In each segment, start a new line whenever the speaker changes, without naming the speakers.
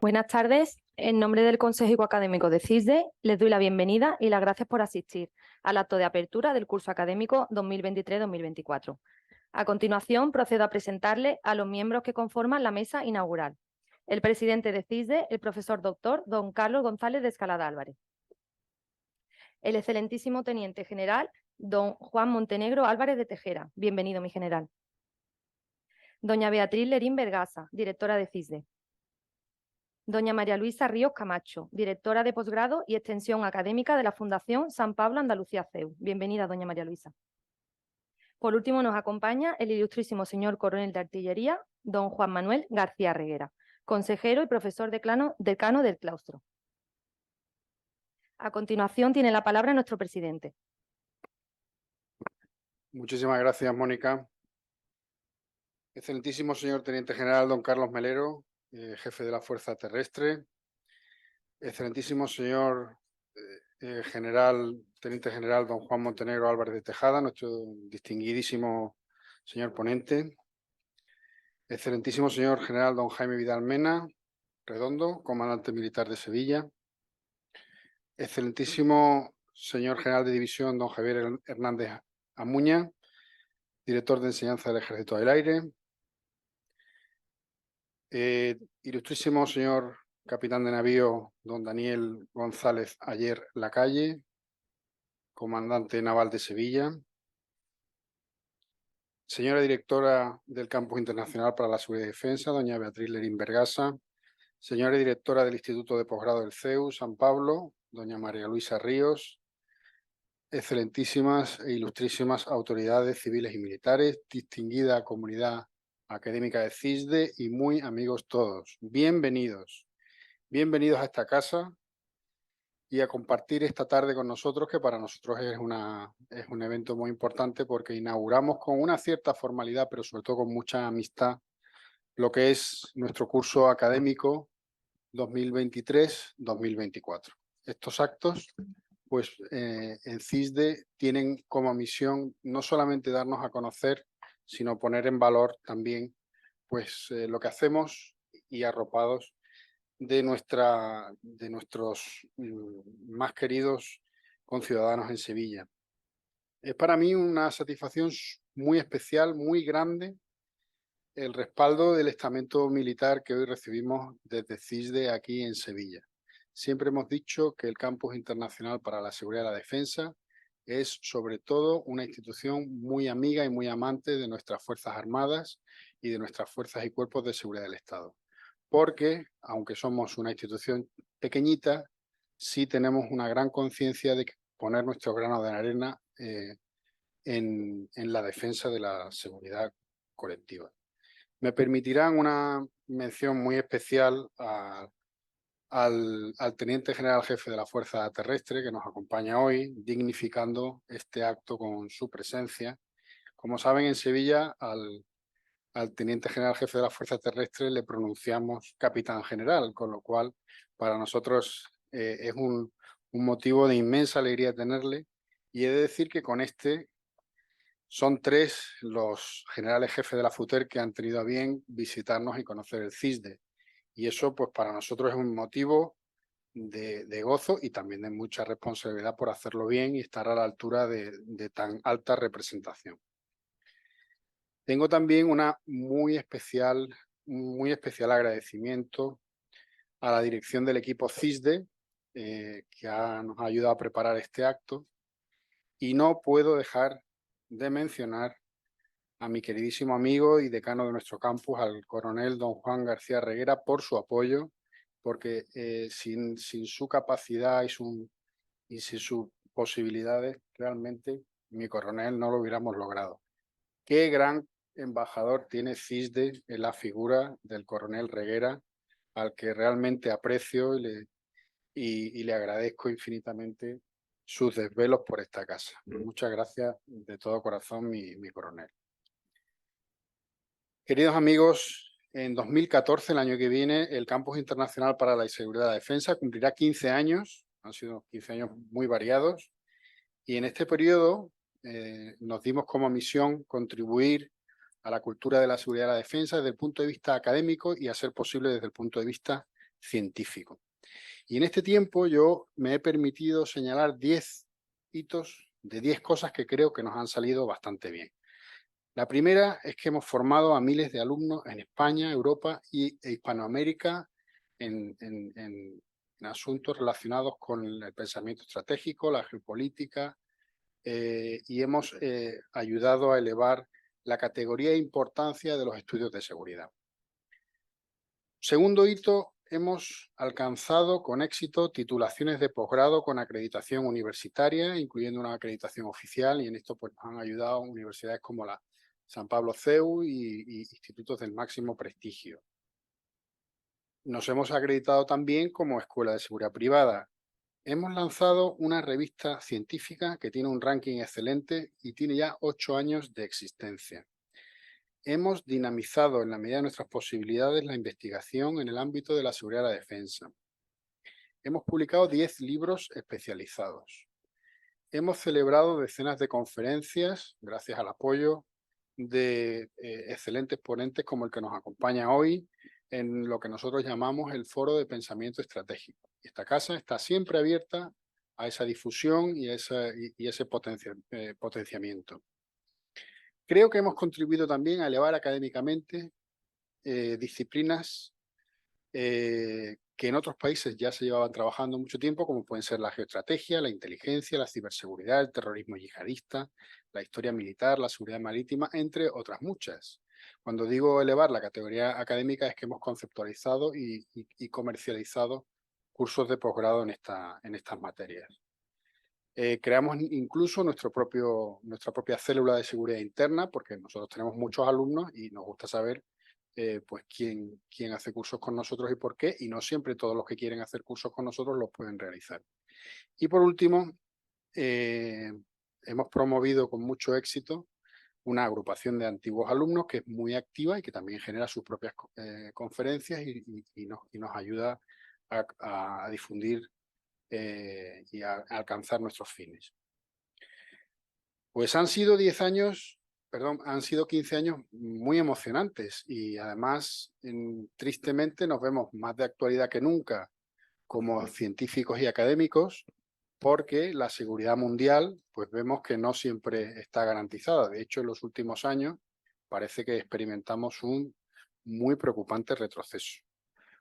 Buenas tardes. En nombre del Consejo Académico de CISDE, les doy la bienvenida y las gracias por asistir al acto de apertura del curso académico 2023-2024. A continuación, procedo a presentarle a los miembros que conforman la mesa inaugural. El presidente de CISDE, el profesor doctor don Carlos González de Escalada Álvarez. El excelentísimo teniente general don Juan Montenegro Álvarez de Tejera. Bienvenido, mi general. Doña Beatriz Lerín Vergasa, directora de CISDE. Doña María Luisa Ríos Camacho, directora de posgrado y extensión académica de la Fundación San Pablo Andalucía CEU. Bienvenida, doña María Luisa. Por último, nos acompaña el ilustrísimo señor coronel de artillería, don Juan Manuel García Reguera, consejero y profesor decano del claustro. A continuación, tiene la palabra nuestro presidente.
Muchísimas gracias, Mónica. Excelentísimo señor teniente general don Carlos Melero, jefe de la Fuerza Terrestre. Excelentísimo señor teniente general don Juan Montenegro Álvarez de Tejada, nuestro distinguidísimo señor ponente. Excelentísimo señor general don Jaime Vidal Mena Redondo, comandante militar de Sevilla. Excelentísimo señor general de división don Javier Hernández Amuña, director de enseñanza del Ejército del Aire. Ilustrísimo señor capitán de navío don Daniel González Ayer Lacalle, comandante naval de Sevilla. Señora directora del Campus Internacional para la Seguridad y Defensa, doña Beatriz Lerín Vergasa. Señora directora del Instituto de Posgrado del CEU San Pablo, doña María Luisa Ríos. Excelentísimas e ilustrísimas autoridades civiles y militares, distinguida comunidad académica de CISDE y muy amigos todos. Bienvenidos. Bienvenidos a esta casa y a compartir esta tarde con nosotros, que para nosotros es un evento muy importante porque inauguramos con una cierta formalidad, pero sobre todo con mucha amistad, lo que es nuestro curso académico 2023-2024. Estos actos, pues en CISDE tienen como misión no solamente darnos a conocer, sino poner en valor también pues lo que hacemos y arropados de nuestros más queridos conciudadanos en Sevilla. Es para mí una satisfacción muy especial, muy grande, el respaldo del estamento militar que hoy recibimos desde CISDE aquí en Sevilla. Siempre hemos dicho que el Campus Internacional para la Seguridad y la Defensa es sobre todo una institución muy amiga y muy amante de nuestras Fuerzas Armadas y de nuestras fuerzas y cuerpos de seguridad del Estado. Porque, aunque somos una institución pequeñita, sí tenemos una gran conciencia de poner nuestro grano de arena en la defensa de la seguridad colectiva. Me permitirán una mención muy especial al teniente general jefe de la Fuerza Terrestre, que nos acompaña hoy, dignificando este acto con su presencia. Como saben, en Sevilla al teniente general jefe de la Fuerza Terrestre le pronunciamos capitán general, con lo cual para nosotros es un motivo de inmensa alegría tenerle, y he de decir que con son 3 los generales jefes de la FUTER que han tenido a bien visitarnos y conocer el CISDE, y eso pues para nosotros es un motivo de gozo y también de mucha responsabilidad por hacerlo bien y estar a la altura de tan alta representación. Tengo también un muy especial agradecimiento a la dirección del equipo CISDE, que nos ha ayudado a preparar este acto, y no puedo dejar de mencionar a mi queridísimo amigo y decano de nuestro campus, al coronel don Juan García Reguera, por su apoyo, porque sin su capacidad y sin sus posibilidades, realmente mi coronel no lo hubiéramos logrado. Qué gran embajador tiene CISDE en la figura del coronel Reguera, al que realmente aprecio y le agradezco infinitamente sus desvelos por esta casa. Muchas gracias de todo corazón, mi coronel. Queridos amigos, en 2014, el año que viene, el Campus Internacional para la Seguridad y la Defensa cumplirá 15 años, han sido 15 años muy variados, y en este periodo nos dimos como misión contribuir a la cultura de la seguridad y la defensa desde el punto de vista académico y a ser posible desde el punto de vista científico. Y en este tiempo yo me he permitido señalar 10 hitos de 10 cosas que creo que nos han salido bastante bien. La primera es que hemos formado a miles de alumnos en España, Europa e Hispanoamérica en asuntos relacionados con el pensamiento estratégico, la geopolítica, y hemos ayudado a elevar la categoría e importancia de los estudios de seguridad. Segundo hito, hemos alcanzado con éxito titulaciones de posgrado con acreditación universitaria, incluyendo una acreditación oficial, y en esto pues, nos han ayudado universidades como la San Pablo CEU y institutos del máximo prestigio. Nos hemos acreditado también como escuela de seguridad privada. Hemos lanzado una revista científica que tiene un ranking excelente y tiene ya 8 años de existencia. Hemos dinamizado en la medida de nuestras posibilidades la investigación en el ámbito de la seguridad y la defensa. Hemos publicado 10 libros especializados. Hemos celebrado decenas de conferencias gracias al apoyo de excelentes ponentes como el que nos acompaña hoy en lo que nosotros llamamos el Foro de Pensamiento Estratégico. Esta casa está siempre abierta a esa difusión y ese potenciamiento. Creo que hemos contribuido también a elevar académicamente disciplinas que en otros países ya se llevaban trabajando mucho tiempo, como pueden ser la geoestrategia, la inteligencia, la ciberseguridad, el terrorismo yihadista, la historia militar, la seguridad marítima, entre otras muchas. Cuando digo elevar la categoría académica es que hemos conceptualizado y comercializado cursos de posgrado en estas materias. Creamos incluso nuestra propia célula de seguridad interna, porque nosotros tenemos muchos alumnos y nos gusta saber pues quién hace cursos con nosotros y por qué, y no siempre todos los que quieren hacer cursos con nosotros los pueden realizar. Y por último, hemos promovido con mucho éxito una agrupación de antiguos alumnos que es muy activa y que también genera sus propias conferencias y nos ayuda a difundir y a alcanzar nuestros fines. Pues han sido 15 años muy emocionantes y además, tristemente, nos vemos más de actualidad que nunca como científicos y académicos, porque la seguridad mundial, pues vemos que no siempre está garantizada. De hecho, en los últimos años parece que experimentamos un muy preocupante retroceso,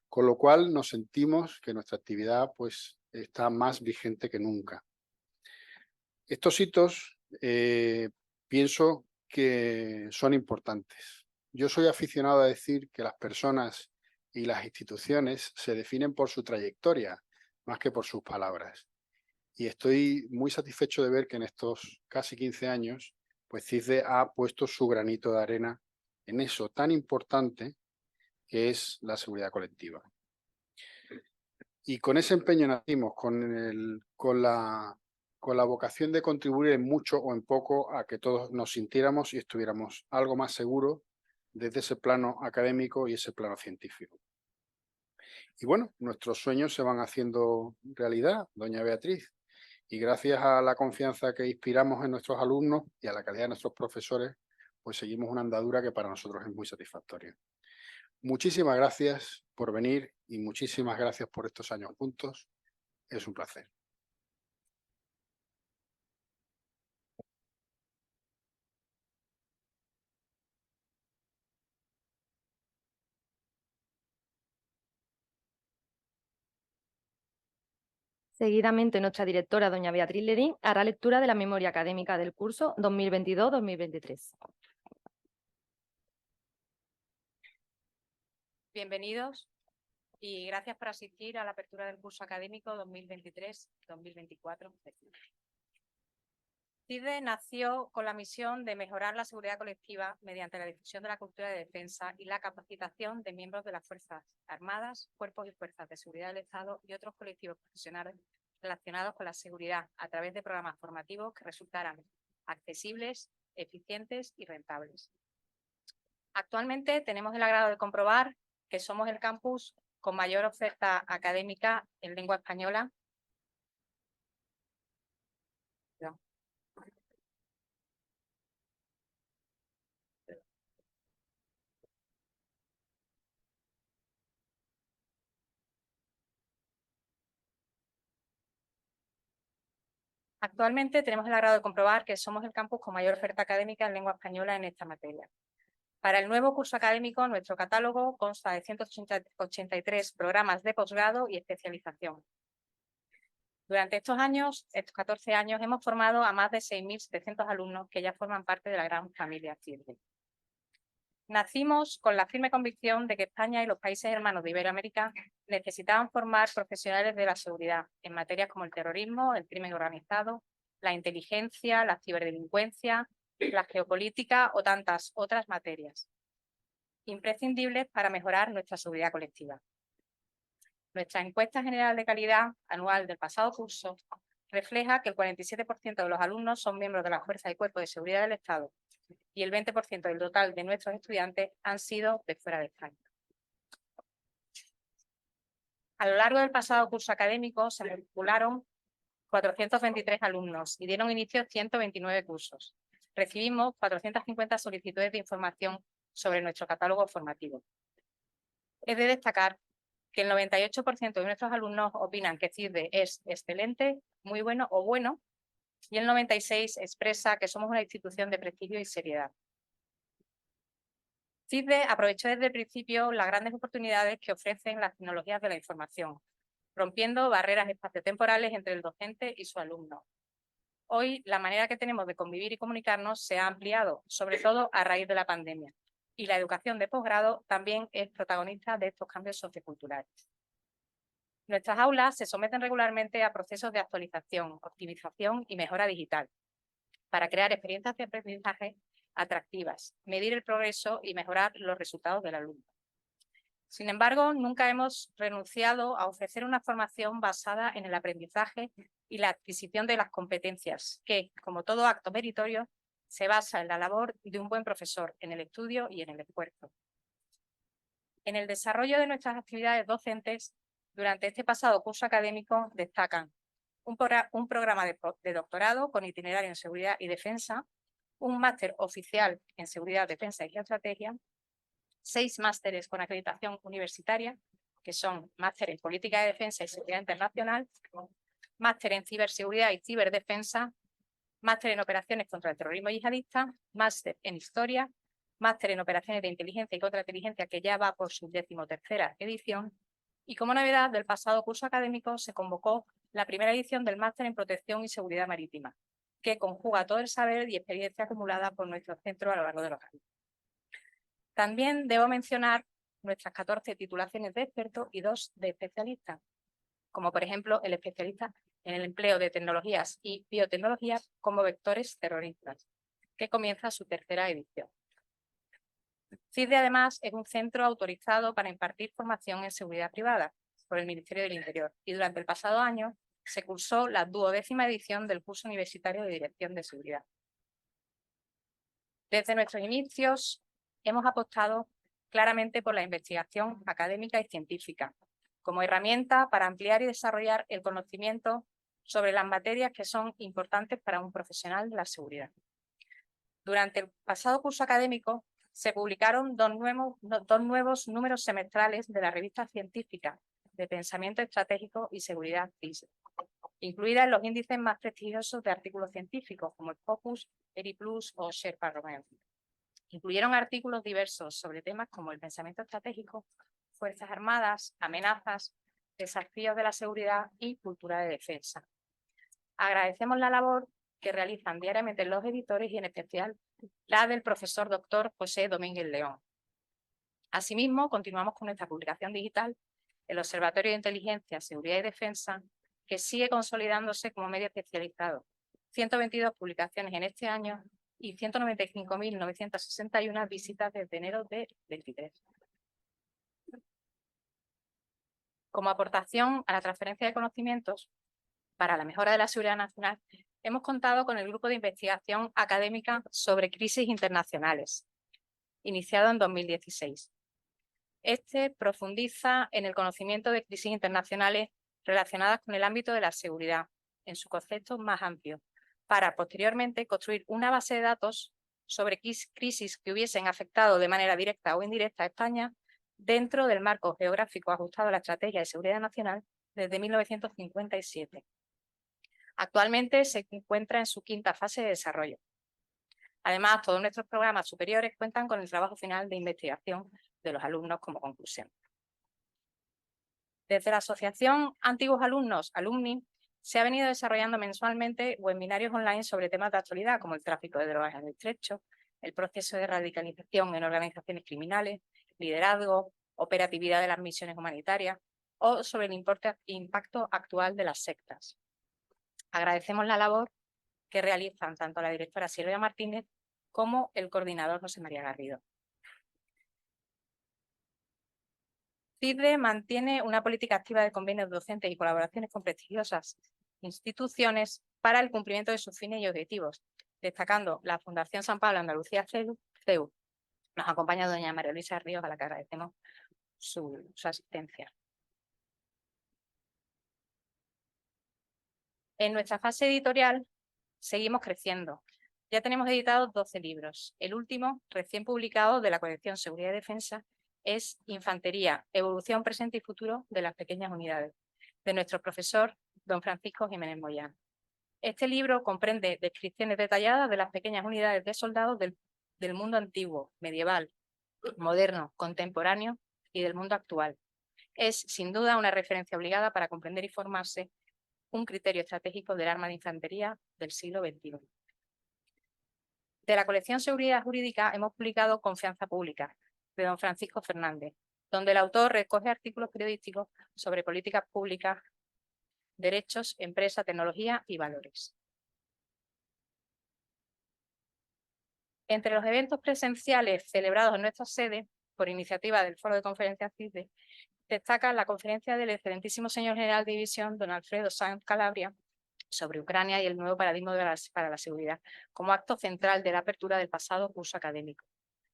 con lo cual nos sentimos que nuestra actividad pues está más vigente que nunca. Estos hitos pienso que son importantes. Yo soy aficionado a decir que las personas y las instituciones se definen por su trayectoria más que por sus palabras. Y estoy muy satisfecho de ver que en estos casi 15 años, pues CISDE ha puesto su granito de arena en eso tan importante que es la seguridad colectiva. Y con ese empeño nacimos, con la vocación de contribuir en mucho o en poco a que todos nos sintiéramos y estuviéramos algo más seguros desde ese plano académico y ese plano científico. Y bueno, nuestros sueños se van haciendo realidad, doña Beatriz, y gracias a la confianza que inspiramos en nuestros alumnos y a la calidad de nuestros profesores, pues seguimos una andadura que para nosotros es muy satisfactoria. Muchísimas gracias por venir y muchísimas gracias por estos años juntos. Es un placer.
Seguidamente, nuestra directora, doña Beatriz Ledín, hará lectura de la memoria académica del curso 2022-2023.
Bienvenidos y gracias por asistir a la apertura del curso académico 2023-2024. CISDE nació con la misión de mejorar la seguridad colectiva mediante la difusión de la cultura de defensa y la capacitación de miembros de las Fuerzas Armadas, cuerpos y fuerzas de seguridad del Estado y otros colectivos profesionales relacionados con la seguridad a través de programas formativos que resultaran accesibles, eficientes y rentables. Actualmente tenemos el agrado de comprobar que somos el campus con mayor oferta académica en lengua española. Actualmente tenemos el agrado de comprobar que somos el campus con mayor oferta académica en lengua española en esta materia. Para el nuevo curso académico, nuestro catálogo consta de 183 programas de posgrado y especialización. Durante estos 14 años, hemos formado a más de 6.700 alumnos que ya forman parte de la gran familia CISDE. Nacimos con la firme convicción de que España y los países hermanos de Iberoamérica necesitaban formar profesionales de la seguridad en materias como el terrorismo, el crimen organizado, la inteligencia, la ciberdelincuencia, la geopolítica o tantas otras materias, imprescindibles para mejorar nuestra seguridad colectiva. Nuestra encuesta general de calidad anual del pasado curso refleja que el 47% de los alumnos son miembros de la Fuerza y Cuerpo de Seguridad del Estado y el 20% del total de nuestros estudiantes han sido de fuera de España. A lo largo del pasado curso académico se matricularon 423 alumnos y dieron inicio 129 cursos. Recibimos 450 solicitudes de información sobre nuestro catálogo formativo. Es de destacar que el 98% de nuestros alumnos opinan que CISDE es excelente, muy bueno o bueno, y el 96% expresa que somos una institución de prestigio y seriedad. CISDE aprovechó desde el principio las grandes oportunidades que ofrecen las tecnologías de la información, rompiendo barreras espaciotemporales entre el docente y su alumno. Hoy, la manera que tenemos de convivir y comunicarnos se ha ampliado, sobre todo a raíz de la pandemia, y la educación de posgrado también es protagonista de estos cambios socioculturales. Nuestras aulas se someten regularmente a procesos de actualización, optimización y mejora digital para crear experiencias de aprendizaje atractivas, medir el progreso y mejorar los resultados del alumno. Sin embargo, nunca hemos renunciado a ofrecer una formación basada en el aprendizaje y la adquisición de las competencias que, como todo acto meritorio, se basa en la labor de un buen profesor, en el estudio y en el esfuerzo. En el desarrollo de nuestras actividades docentes, durante este pasado curso académico destacan un programa de doctorado con itinerario en seguridad y defensa, un máster oficial en seguridad, defensa y geoestrategia, 6 másteres con acreditación universitaria, que son máster en política de defensa y seguridad internacional, máster en ciberseguridad y ciberdefensa, máster en operaciones contra el terrorismo yihadista, máster en historia, máster en operaciones de inteligencia y contrainteligencia, que ya va por su 13ª edición, y como novedad del pasado curso académico se convocó la primera edición del máster en protección y seguridad marítima, que conjuga todo el saber y experiencia acumulada por nuestro centro a lo largo de los años. También debo mencionar nuestras 14 titulaciones de experto y 2 de especialista, como por ejemplo el especialista en el empleo de tecnologías y biotecnologías como vectores terroristas, que comienza su 3ª edición. CISDE además es un centro autorizado para impartir formación en seguridad privada por el Ministerio del Interior y durante el pasado año se cursó la 12ª edición del curso universitario de Dirección de Seguridad. Desde nuestros inicios hemos apostado claramente por la investigación académica y científica como herramienta para ampliar y desarrollar el conocimiento sobre las materias que son importantes para un profesional de la seguridad. Durante el pasado curso académico se publicaron dos nuevos números semestrales de la revista científica de Pensamiento Estratégico y Seguridad CISDE, incluidas en los índices más prestigiosos de artículos científicos como el Focus, ERIPLUS o Sherpa Romeo. Incluyeron artículos diversos sobre temas como el pensamiento estratégico, Fuerzas Armadas, amenazas, desafíos de la seguridad y cultura de defensa. Agradecemos la labor que realizan diariamente los editores y en especial la del profesor doctor José Domínguez León. Asimismo, continuamos con nuestra publicación digital, el Observatorio de Inteligencia, Seguridad y Defensa, que sigue consolidándose como medio especializado 122 publicaciones en este año y 195.961 visitas desde enero de 23. Como aportación a la transferencia de conocimientos para la mejora de la seguridad nacional, hemos contado con el Grupo de Investigación Académica sobre Crisis Internacionales, iniciado en 2016. Este profundiza en el conocimiento de crisis internacionales relacionadas con el ámbito de la seguridad, en su concepto más amplio, para posteriormente construir una base de datos sobre crisis que hubiesen afectado de manera directa o indirecta a España dentro del marco geográfico ajustado a la Estrategia de Seguridad Nacional desde 1957. Actualmente se encuentra en su quinta fase de desarrollo. Además, todos nuestros programas superiores cuentan con el trabajo final de investigación de los alumnos como conclusión. Desde la Asociación Antiguos Alumnos, Alumni, se ha venido desarrollando mensualmente webinarios online sobre temas de actualidad como el tráfico de drogas en el estrecho, el proceso de radicalización en organizaciones criminales, liderazgo, operatividad de las misiones humanitarias o sobre el impacto actual de las sectas. Agradecemos la labor que realizan tanto la directora Silvia Martínez como el coordinador José María Garrido. CISDE mantiene una política activa de convenios docentes y colaboraciones con prestigiosas instituciones para el cumplimiento de sus fines y objetivos, destacando la Fundación San Pablo Andalucía CEU. Nos acompaña doña María Luisa Ríos, a la que agradecemos su asistencia. En nuestra fase editorial seguimos creciendo. Ya tenemos editados 12 libros. El último, recién publicado, de la colección Seguridad y Defensa, es Infantería, evolución, presente y futuro de las pequeñas unidades, de nuestro profesor don Francisco Jiménez Moyano. Este libro comprende descripciones detalladas de las pequeñas unidades de soldados del mundo antiguo, medieval, moderno, contemporáneo y del mundo actual. Es, sin duda, una referencia obligada para comprender y formarse un criterio estratégico del arma de infantería del siglo XXI. De la colección Seguridad Jurídica hemos publicado Confianza Pública, de don Francisco Fernández, donde el autor recoge artículos periodísticos sobre políticas públicas, derechos, empresa, tecnología y valores. Entre los eventos presenciales celebrados en nuestra sede, por iniciativa del Foro de Conferencias CISDE, destaca la conferencia del excelentísimo señor general de división, don Alfredo Sanz Calabria, sobre Ucrania y el nuevo paradigma para la seguridad, como acto central de la apertura del pasado curso académico.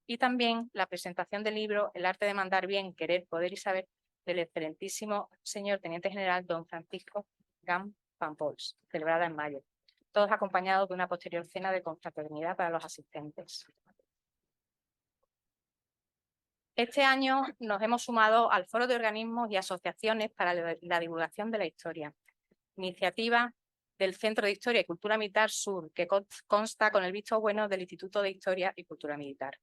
Y también la presentación del libro El arte de mandar bien, querer, poder y saber, del excelentísimo señor teniente general don Francisco Gam Pampols, celebrada en mayo, todos acompañados de una posterior cena de confraternidad para los asistentes. Este año nos hemos sumado al Foro de Organismos y Asociaciones para la Divulgación de la Historia, iniciativa del Centro de Historia y Cultura Militar Sur, que consta con el visto bueno del Instituto de Historia y Cultura Militar.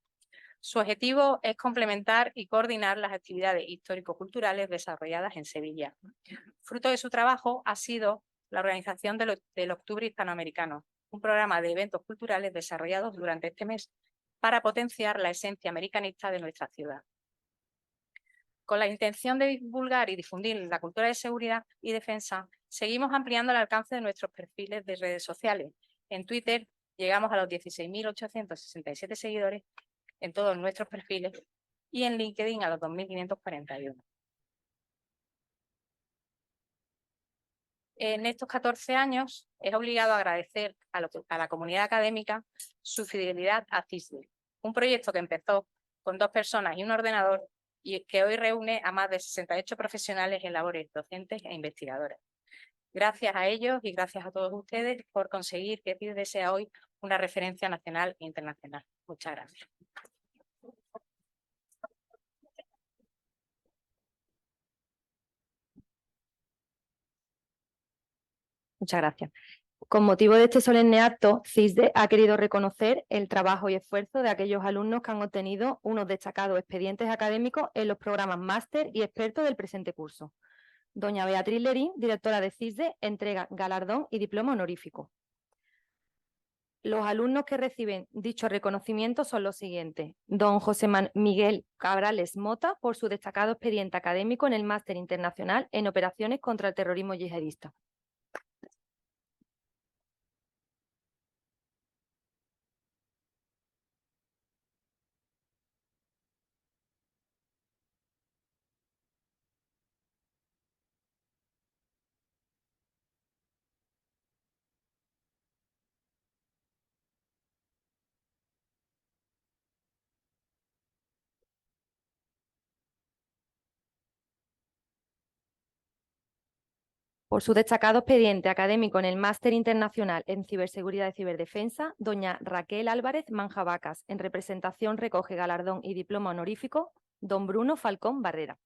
Su objetivo es complementar y coordinar las actividades histórico-culturales desarrolladas en Sevilla. Fruto de su trabajo ha sido la organización del Octubre Hispanoamericano, un programa de eventos culturales desarrollados durante este mes para potenciar la esencia americanista de nuestra ciudad. Con la intención de divulgar y difundir la cultura de seguridad y defensa, seguimos ampliando el alcance de nuestros perfiles de redes sociales. En Twitter llegamos a los 16.867 seguidores en todos nuestros perfiles y en LinkedIn a los 2.541. En estos 14 años es obligado agradecer a la comunidad académica su fidelidad a CISDE, un proyecto que empezó con 2 personas y un ordenador y que hoy reúne a más de 68 profesionales en labores docentes e investigadoras. Gracias a ellos y gracias a todos ustedes por conseguir que CISDE sea hoy una referencia nacional e internacional. Muchas gracias.
Muchas gracias. Con motivo de este solemne acto, CISDE ha querido reconocer el trabajo y esfuerzo de aquellos alumnos que han obtenido unos destacados expedientes académicos en los programas máster y experto del presente curso. Doña Beatriz Lerín, directora de CISDE, entrega galardón y diploma honorífico. Los alumnos que reciben dicho reconocimiento son los siguientes. Don José Miguel Cabrales Mota, por su destacado expediente académico en el Máster Internacional en Operaciones contra el Terrorismo Yihadista. Por su destacado expediente académico en el Máster Internacional en Ciberseguridad y Ciberdefensa, doña Raquel Álvarez Manjabacas. En representación recoge galardón y diploma honorífico don Bruno Falcón Barrera.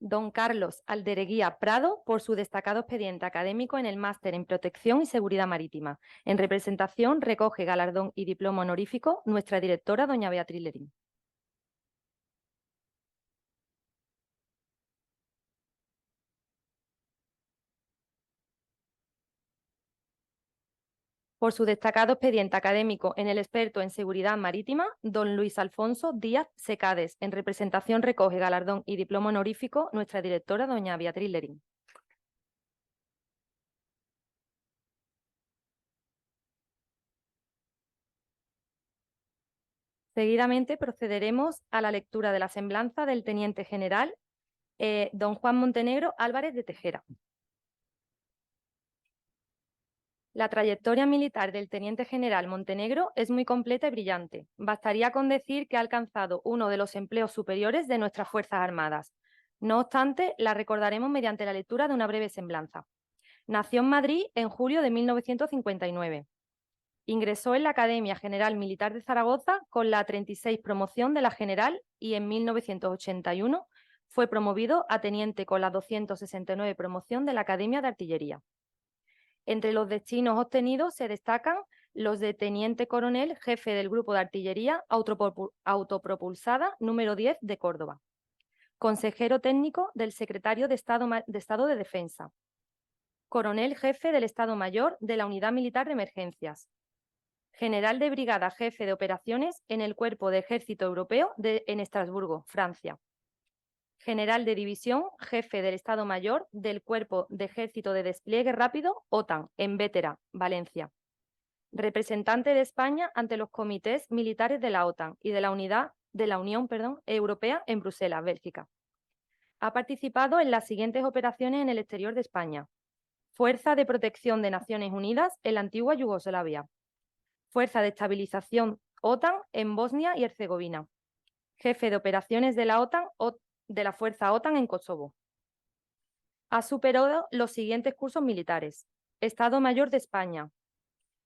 Don Carlos Aldereguía Prado, por su destacado expediente académico en el Máster en Protección y Seguridad Marítima. En representación recoge galardón y diploma honorífico nuestra directora, doña Beatriz Lerín. Por su destacado expediente académico en el experto en seguridad marítima, don Luis Alfonso Díaz Secades. En representación recoge galardón y diploma honorífico nuestra directora, doña Beatriz Lerín. Seguidamente procederemos a la lectura de la semblanza del teniente general don Juan Montenegro Álvarez de Tejera. La trayectoria militar del teniente general Montenegro es muy completa y brillante. Bastaría con decir que ha alcanzado uno de los empleos superiores de nuestras Fuerzas Armadas. No obstante, la recordaremos mediante la lectura de una breve semblanza. Nació en Madrid en julio de 1959. Ingresó en la Academia General Militar de Zaragoza con la 36 promoción de la general y en 1981 fue promovido a teniente con la 269 promoción de la Academia de Artillería. Entre los destinos obtenidos se destacan los de teniente coronel, jefe del Grupo de Artillería Autopropulsada número 10 de Córdoba, consejero técnico del Secretario de Estado de Defensa, coronel jefe del Estado Mayor de la Unidad Militar de Emergencias, general de brigada jefe de operaciones en el Cuerpo de Ejército Europeo en Estrasburgo, Francia, general de división, jefe del Estado Mayor del Cuerpo de Ejército de Despliegue Rápido, OTAN, en Vétera, Valencia. Representante de España ante los comités militares de la OTAN y de la Unión Europea en Bruselas, Bélgica. Ha participado en las siguientes operaciones en el exterior de España. Fuerza de Protección de Naciones Unidas en la antigua Yugoslavia. Fuerza de Estabilización OTAN en Bosnia y Herzegovina. Jefe de operaciones de la OTAN de la Fuerza OTAN en Kosovo. Ha superado los siguientes cursos militares: Estado Mayor de España,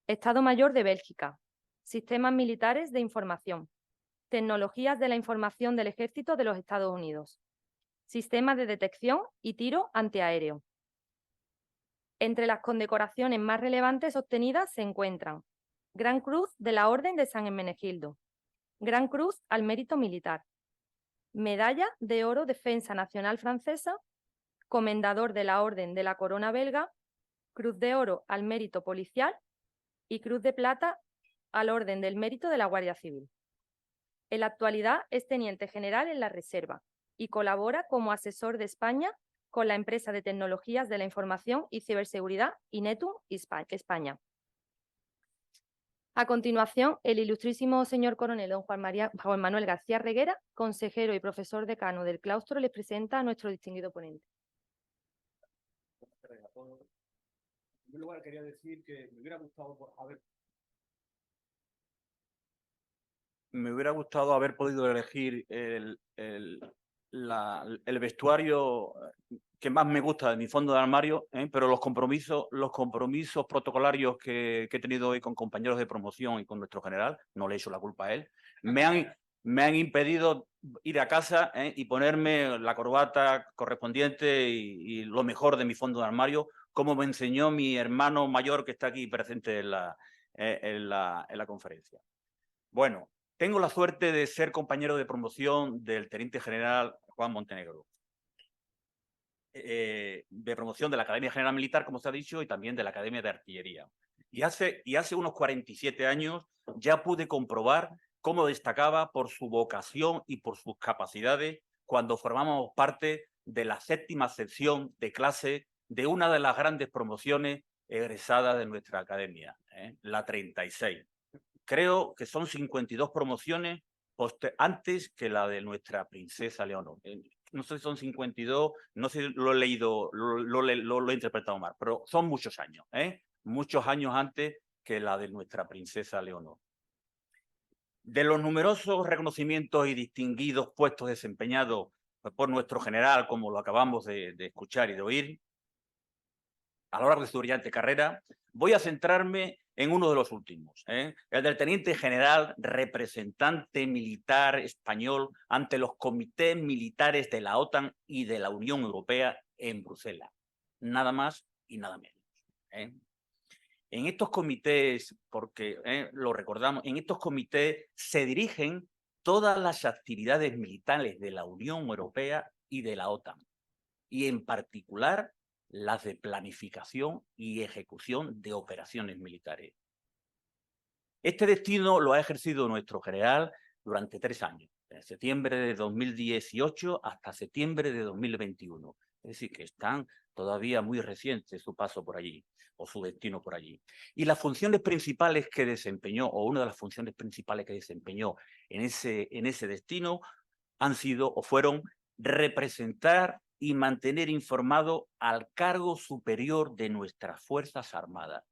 Estado Mayor de Bélgica, Sistemas Militares de Información, Tecnologías de la Información del Ejército de los Estados Unidos, Sistemas de Detección y Tiro Antiaéreo. Entre las condecoraciones más relevantes obtenidas se encuentran Gran Cruz de la Orden de San Hermenegildo, Gran Cruz al Mérito Militar, Medalla de Oro Defensa Nacional Francesa, Comendador de la Orden de la Corona Belga, Cruz de Oro al Mérito Policial y Cruz de Plata al Orden del Mérito de la Guardia Civil. En la actualidad es teniente general en la Reserva y colabora como asesor de España con la empresa de tecnologías de la información y ciberseguridad Inetum España. A continuación, el ilustrísimo señor coronel don Juan Manuel García Reguera, consejero y profesor decano del claustro, les presenta a nuestro distinguido ponente.
En primer lugar, quería decir que me hubiera gustado haber podido elegir el vestuario que más me gusta de mi fondo de armario, pero los compromisos protocolarios que he tenido hoy con compañeros de promoción y con nuestro general, no le he hecho la culpa a él, me han impedido ir a casa y ponerme la corbata correspondiente y lo mejor de mi fondo de armario, como me enseñó mi hermano mayor que está aquí presente en la conferencia. Bueno, tengo la suerte de ser compañero de promoción del teniente general Juan Montenegro. De promoción de la Academia General Militar, como se ha dicho, y también de la Academia de Artillería. Y hace unos 47 años ya pude comprobar cómo destacaba por su vocación y por sus capacidades cuando formamos parte de la 7ª sección de clase de una de las grandes promociones egresadas de nuestra academia, la 36. Creo que son 52 promociones antes que la de nuestra princesa Leonor. no sé si son 52, no sé si lo he leído, lo he interpretado mal, pero son muchos años, muchos años antes que la de nuestra princesa Leonor. De los numerosos reconocimientos y distinguidos puestos desempeñados por nuestro general, como lo acabamos de escuchar y de oír, a lo largo de su brillante carrera, voy a centrarme en uno de los últimos, el del teniente general representante militar español ante los comités militares de la OTAN y de la Unión Europea en Bruselas. Nada más y nada menos. En estos comités, porque lo recordamos, en estos comités se dirigen todas las actividades militares de la Unión Europea y de la OTAN, y en particular las de planificación y ejecución de operaciones militares. Este destino lo ha ejercido nuestro general durante 3 años, de septiembre de 2018 hasta septiembre de 2021. Es decir, que están todavía muy recientes su paso por allí, o su destino por allí. Y las funciones principales que desempeñó, o una de las funciones principales que desempeñó en ese destino, han sido o fueron representar y mantener informado al cargo superior de nuestras Fuerzas Armadas,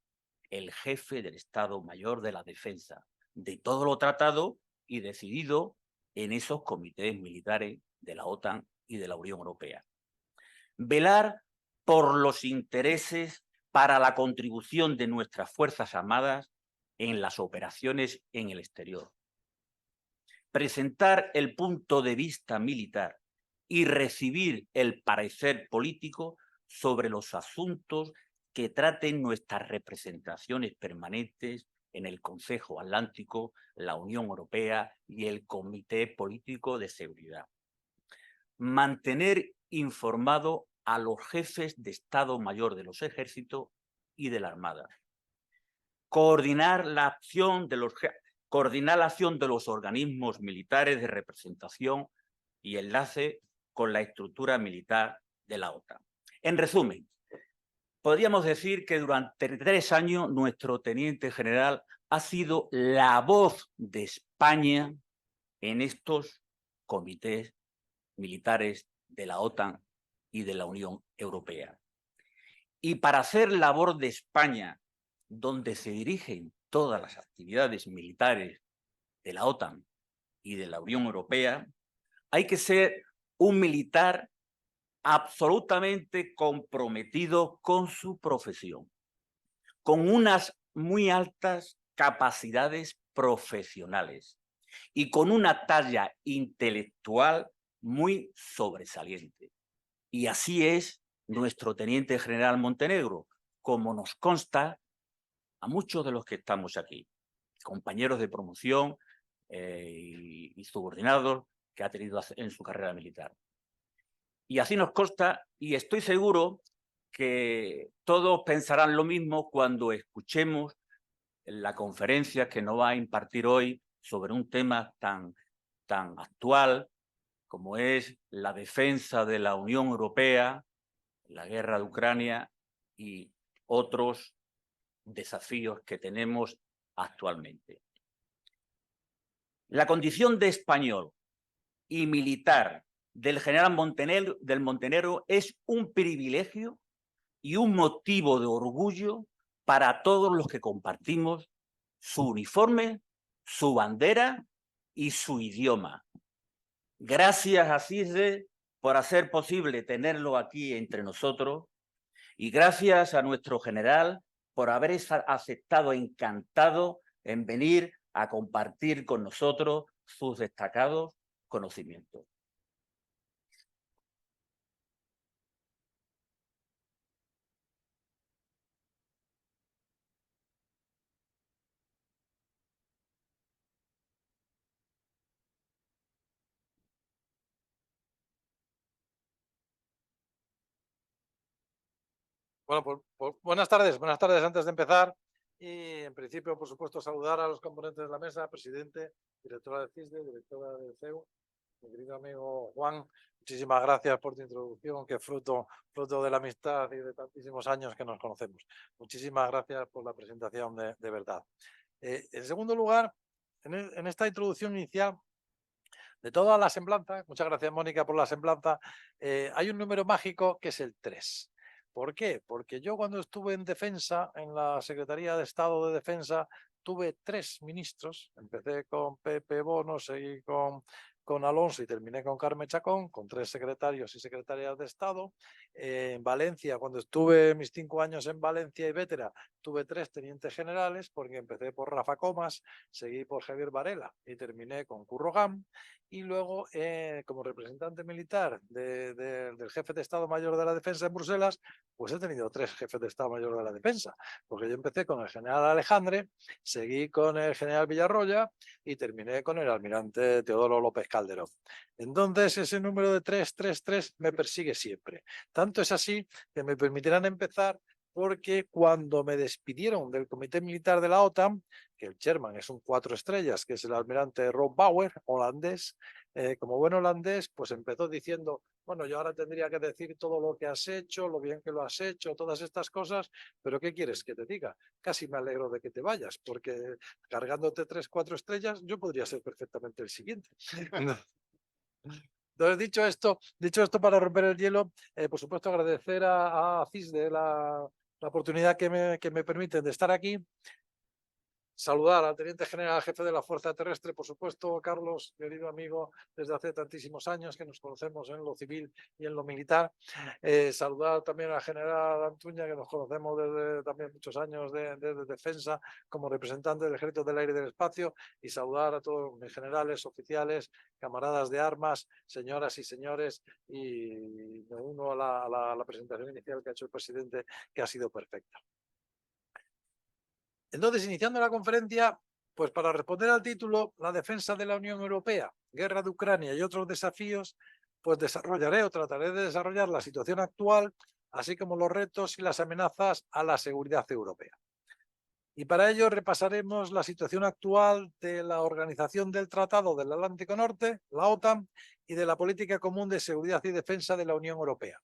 el jefe del Estado Mayor de la Defensa, de todo lo tratado y decidido en esos comités militares de la OTAN y de la Unión Europea. Velar por los intereses para la contribución de nuestras Fuerzas Armadas en las operaciones en el exterior. Presentar el punto de vista militar y recibir el parecer político sobre los asuntos que traten nuestras representaciones permanentes en el Consejo Atlántico, la Unión Europea y el Comité Político de Seguridad. Mantener informado a los jefes de Estado Mayor de los Ejércitos y de la Armada. Coordinar la acción de los organismos militares de representación y enlace con la estructura militar de la OTAN. En resumen, podríamos decir que durante 3 años nuestro teniente general ha sido la voz de España en estos comités militares de la OTAN y de la Unión Europea. Y para hacer labor de España, donde se dirigen todas las actividades militares de la OTAN y de la Unión Europea, hay que ser un militar absolutamente comprometido con su profesión, con unas muy altas capacidades profesionales y con una talla intelectual muy sobresaliente. Y así es nuestro teniente general Montenegro, como nos consta a muchos de los que estamos aquí, compañeros de promoción y subordinados que ha tenido en su carrera militar. Y así nos consta, y estoy seguro que todos pensarán lo mismo cuando escuchemos la conferencia que nos va a impartir hoy sobre un tema tan actual como es la defensa de la Unión Europea, la guerra de Ucrania y otros desafíos que tenemos actualmente. La condición de español y militar del general Montenegro es un privilegio y un motivo de orgullo para todos los que compartimos su uniforme, su bandera y su idioma. Gracias a CISDE por hacer posible tenerlo aquí entre nosotros y gracias a nuestro general por haber aceptado encantado en venir a compartir con nosotros sus destacados conocimientos.
Bueno, pues buenas tardes antes de empezar. Y en principio, por supuesto, saludar a los componentes de la mesa, presidente, directora de CISDE, directora del CEU, mi querido amigo Juan. Muchísimas gracias por tu introducción, que es fruto de la amistad y de tantísimos años que nos conocemos. Muchísimas gracias por la presentación de verdad. En segundo lugar, en esta introducción inicial, De toda la semblanza, muchas gracias Mónica por la semblanza, hay un número mágico que es el 3. ¿Por qué? Porque yo cuando estuve en Defensa, en la Secretaría de Estado de Defensa, tuve 3 ministros. Empecé con Pepe Bono, seguí con Alonso y terminé con Carmen Chacón, con 3 secretarios y secretarias de Estado. En Valencia, cuando estuve mis 5 años en Valencia y Vétera, tuve 3 tenientes generales, porque empecé por Rafa Comas, seguí por Javier Varela y terminé con Curro Gam. Y luego, como representante militar del jefe de Estado Mayor de la Defensa en Bruselas, pues he tenido 3 jefes de Estado Mayor de la Defensa, porque yo empecé con el general Alejandre, seguí con el general Villarroya y terminé con el almirante Teodoro López Calderón. Entonces, ese número de 333 me persigue siempre. Tanto es así que me permitirán empezar porque cuando me despidieron del Comité Militar de la OTAN, que el chairman es un 4 estrellas, que es el almirante Rob Bauer, holandés, como buen holandés, pues empezó diciendo, bueno, yo ahora tendría que decir todo lo que has hecho, lo bien que lo has hecho, todas estas cosas, pero ¿qué quieres que te diga? Casi me alegro de que te vayas, porque cargándote 3, 4 estrellas, yo podría ser perfectamente el siguiente. Entonces, dicho esto para romper el hielo, por supuesto agradecer a CISDE la oportunidad que me permiten de estar aquí. Saludar al teniente general jefe de la Fuerza Terrestre, por supuesto, Carlos, querido amigo, desde hace tantísimos años que nos conocemos en lo civil y en lo militar. Saludar también al general Antuña, que nos conocemos desde también muchos años de defensa como representante del Ejército del Aire y del Espacio, y saludar a todos mis generales, oficiales, camaradas de armas, señoras y señores, y me uno a la presentación inicial que ha hecho el presidente, que ha sido perfecta. Entonces, iniciando la conferencia, pues para responder al título, la defensa de la Unión Europea, guerra de Ucrania y otros desafíos, pues desarrollaré o trataré de desarrollar la situación actual, así como los retos y las amenazas a la seguridad europea. Y para ello repasaremos la situación actual de la Organización del Tratado del Atlántico Norte, la OTAN, y de la política común de seguridad y defensa de la Unión Europea.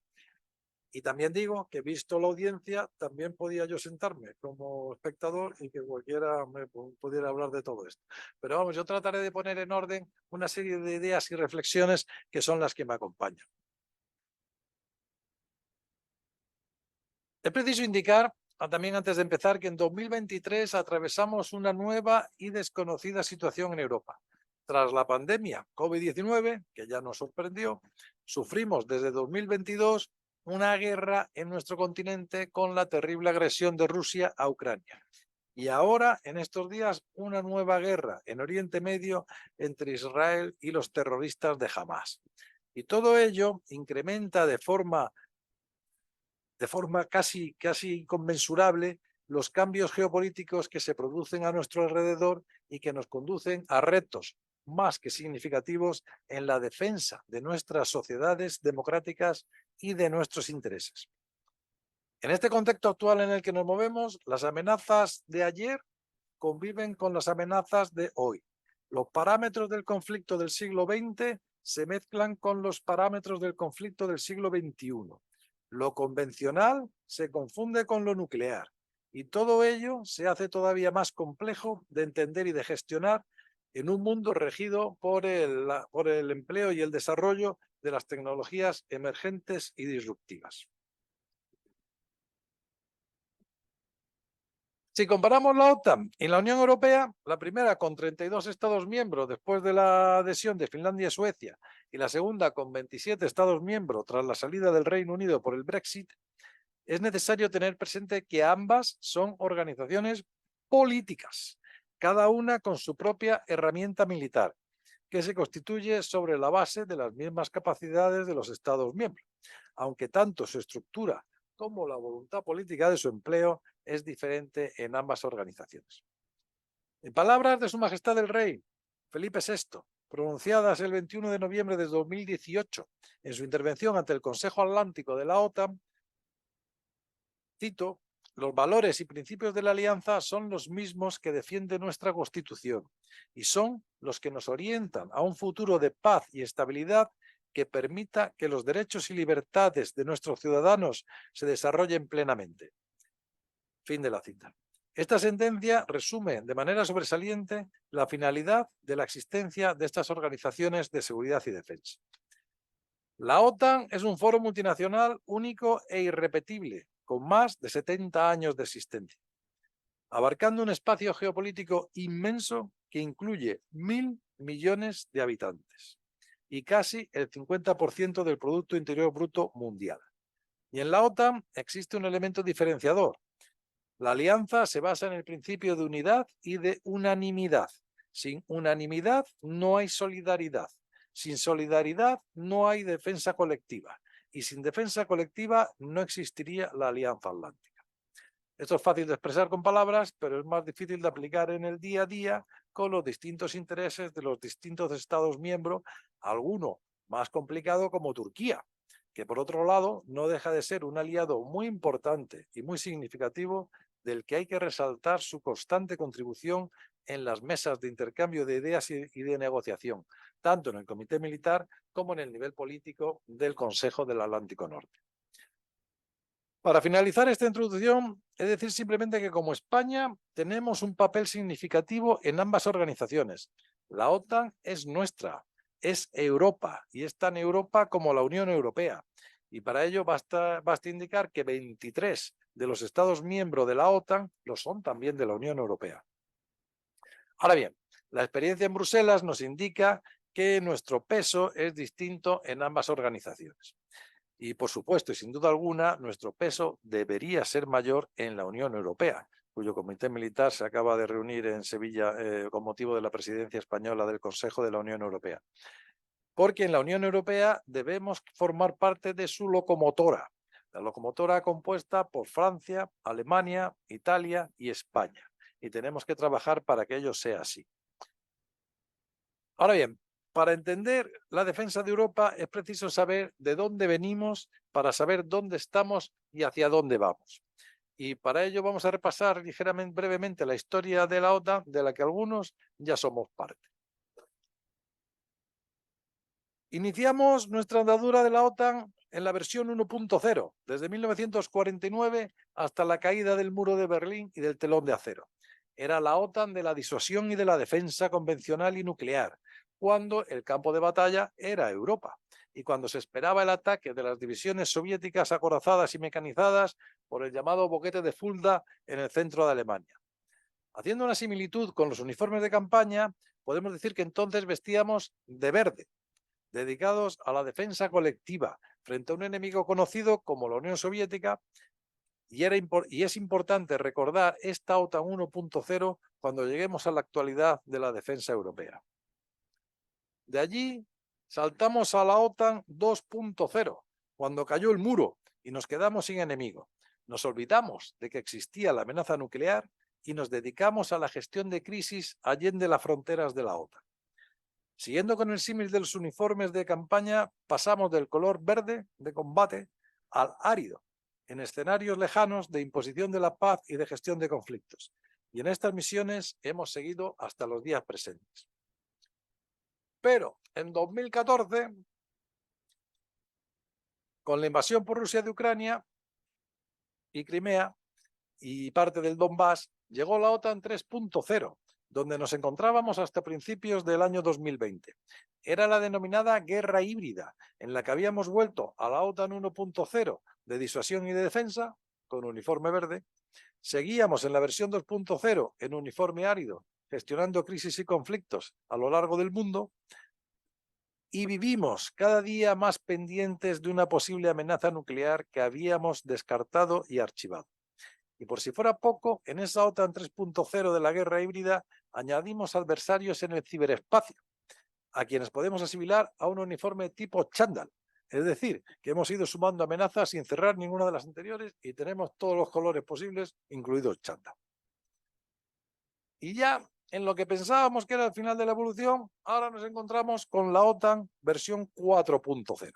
Y también digo que, visto la audiencia, también podía yo sentarme como espectador y que cualquiera me pudiera hablar de todo esto. Pero vamos, yo trataré de poner en orden una serie de ideas y reflexiones que son las que me acompañan. Es preciso indicar, también antes de empezar, que en 2023 atravesamos una nueva y desconocida situación en Europa. Tras la pandemia COVID-19, que ya nos sorprendió, sufrimos desde 2022 una guerra en nuestro continente con la terrible agresión de Rusia a Ucrania. Y ahora, en estos días, una nueva guerra en Oriente Medio entre Israel y los terroristas de Hamás. Y todo ello incrementa de forma casi inconmensurable los cambios geopolíticos que se producen a nuestro alrededor y que nos conducen a retos más que significativos en la defensa de nuestras sociedades democráticas y de nuestros intereses. En este contexto actual en el que nos movemos, las amenazas de ayer conviven con las amenazas de hoy. Los parámetros del conflicto del siglo XX se mezclan con los parámetros del conflicto del siglo XXI. Lo convencional se confunde con lo nuclear y todo ello se hace todavía más complejo de entender y de gestionar en un mundo regido por el empleo y el desarrollo de las tecnologías emergentes y disruptivas. Si comparamos la OTAN y la Unión Europea, la primera con 32 Estados miembros después de la adhesión de Finlandia y Suecia, y la segunda con 27 Estados miembros tras la salida del Reino Unido por el Brexit, es necesario tener presente que ambas son organizaciones políticas, cada una con su propia herramienta militar, que se constituye sobre la base de las mismas capacidades de los Estados miembros, aunque tanto su estructura como la voluntad política de su empleo es diferente en ambas organizaciones. En palabras de Su Majestad el Rey Felipe VI, pronunciadas el 21 de noviembre de 2018 en su intervención ante el Consejo Atlántico de la OTAN, cito: los valores y principios de la Alianza son los mismos que defiende nuestra Constitución y son los que nos orientan a un futuro de paz y estabilidad que permita que los derechos y libertades de nuestros ciudadanos se desarrollen plenamente. Fin de la cita. Esta sentencia resume de manera sobresaliente la finalidad de la existencia de estas organizaciones de seguridad y defensa. La OTAN es un foro multinacional único e irrepetible, con más de 70 años de existencia, abarcando un espacio geopolítico inmenso que incluye 1.000 millones de habitantes y casi el 50% del Producto Interior Bruto mundial. Y en la OTAN existe un elemento diferenciador. La alianza se basa en el principio de unidad y de unanimidad. Sin unanimidad no hay solidaridad. Sin solidaridad no hay defensa colectiva. Y sin defensa colectiva no existiría la Alianza Atlántica. Esto es fácil de expresar con palabras, pero es más difícil de aplicar en el día a día con los distintos intereses de los distintos Estados miembros, alguno más complicado como Turquía, que por otro lado no deja de ser un aliado muy importante y muy significativo del que hay que resaltar su constante contribución en las mesas de intercambio de ideas y de negociación, tanto en el Comité Militar como en el nivel político del Consejo del Atlántico Norte. Para finalizar esta introducción, he de decir simplemente que como España tenemos un papel significativo en ambas organizaciones. La OTAN es nuestra, es Europa, y es tan Europa como la Unión Europea. Y para ello basta indicar que 23 de los Estados miembros de la OTAN lo son también de la Unión Europea. Ahora bien, la experiencia en Bruselas nos indica que nuestro peso es distinto en ambas organizaciones. Y por supuesto, y sin duda alguna, nuestro peso debería ser mayor en la Unión Europea, cuyo comité militar se acaba de reunir en Sevilla con motivo de la presidencia española del Consejo de la Unión Europea. Porque en la Unión Europea debemos formar parte de su locomotora, la locomotora compuesta por Francia, Alemania, Italia y España. Y tenemos que trabajar para que ello sea así. Ahora bien, para entender la defensa de Europa es preciso saber de dónde venimos para saber dónde estamos y hacia dónde vamos. Y para ello vamos a repasar ligeramente, brevemente la historia de la OTAN, de la que algunos ya somos parte. Iniciamos nuestra andadura de la OTAN en la versión 1.0, desde 1949 hasta la caída del muro de Berlín y del telón de acero. Era la OTAN de la disuasión y de la defensa convencional y nuclear, cuando el campo de batalla era Europa y cuando se esperaba el ataque de las divisiones soviéticas acorazadas y mecanizadas por el llamado boquete de Fulda en el centro de Alemania. Haciendo una similitud con los uniformes de campaña, podemos decir que entonces vestíamos de verde, dedicados a la defensa colectiva frente a un enemigo conocido como la Unión Soviética, y es importante recordar esta OTAN 1.0 cuando lleguemos a la actualidad de la defensa europea. De allí saltamos a la OTAN 2.0, cuando cayó el muro y nos quedamos sin enemigo. Nos olvidamos de que existía la amenaza nuclear y nos dedicamos a la gestión de crisis allende las fronteras de la OTAN. Siguiendo con el símil de los uniformes de campaña, pasamos del color verde de combate al árido, en escenarios lejanos de imposición de la paz y de gestión de conflictos. Y en estas misiones hemos seguido hasta los días presentes. Pero en 2014, con la invasión por Rusia de Ucrania y Crimea y parte del Donbass, llegó la OTAN 3.0, donde nos encontrábamos hasta principios del año 2020. Era la denominada guerra híbrida, en la que habíamos vuelto a la OTAN 1.0 de disuasión y de defensa, con uniforme verde. Seguíamos en la versión 2.0 en uniforme árido, gestionando crisis y conflictos a lo largo del mundo. Y vivimos cada día más pendientes de una posible amenaza nuclear que habíamos descartado y archivado. Y por si fuera poco, en esa OTAN 3.0 de la guerra híbrida añadimos adversarios en el ciberespacio, a quienes podemos asimilar a un uniforme tipo chándal. Es decir, que hemos ido sumando amenazas sin cerrar ninguna de las anteriores y tenemos todos los colores posibles, incluidos chándal. Y ya en lo que pensábamos que era el final de la evolución, ahora nos encontramos con la OTAN versión 4.0.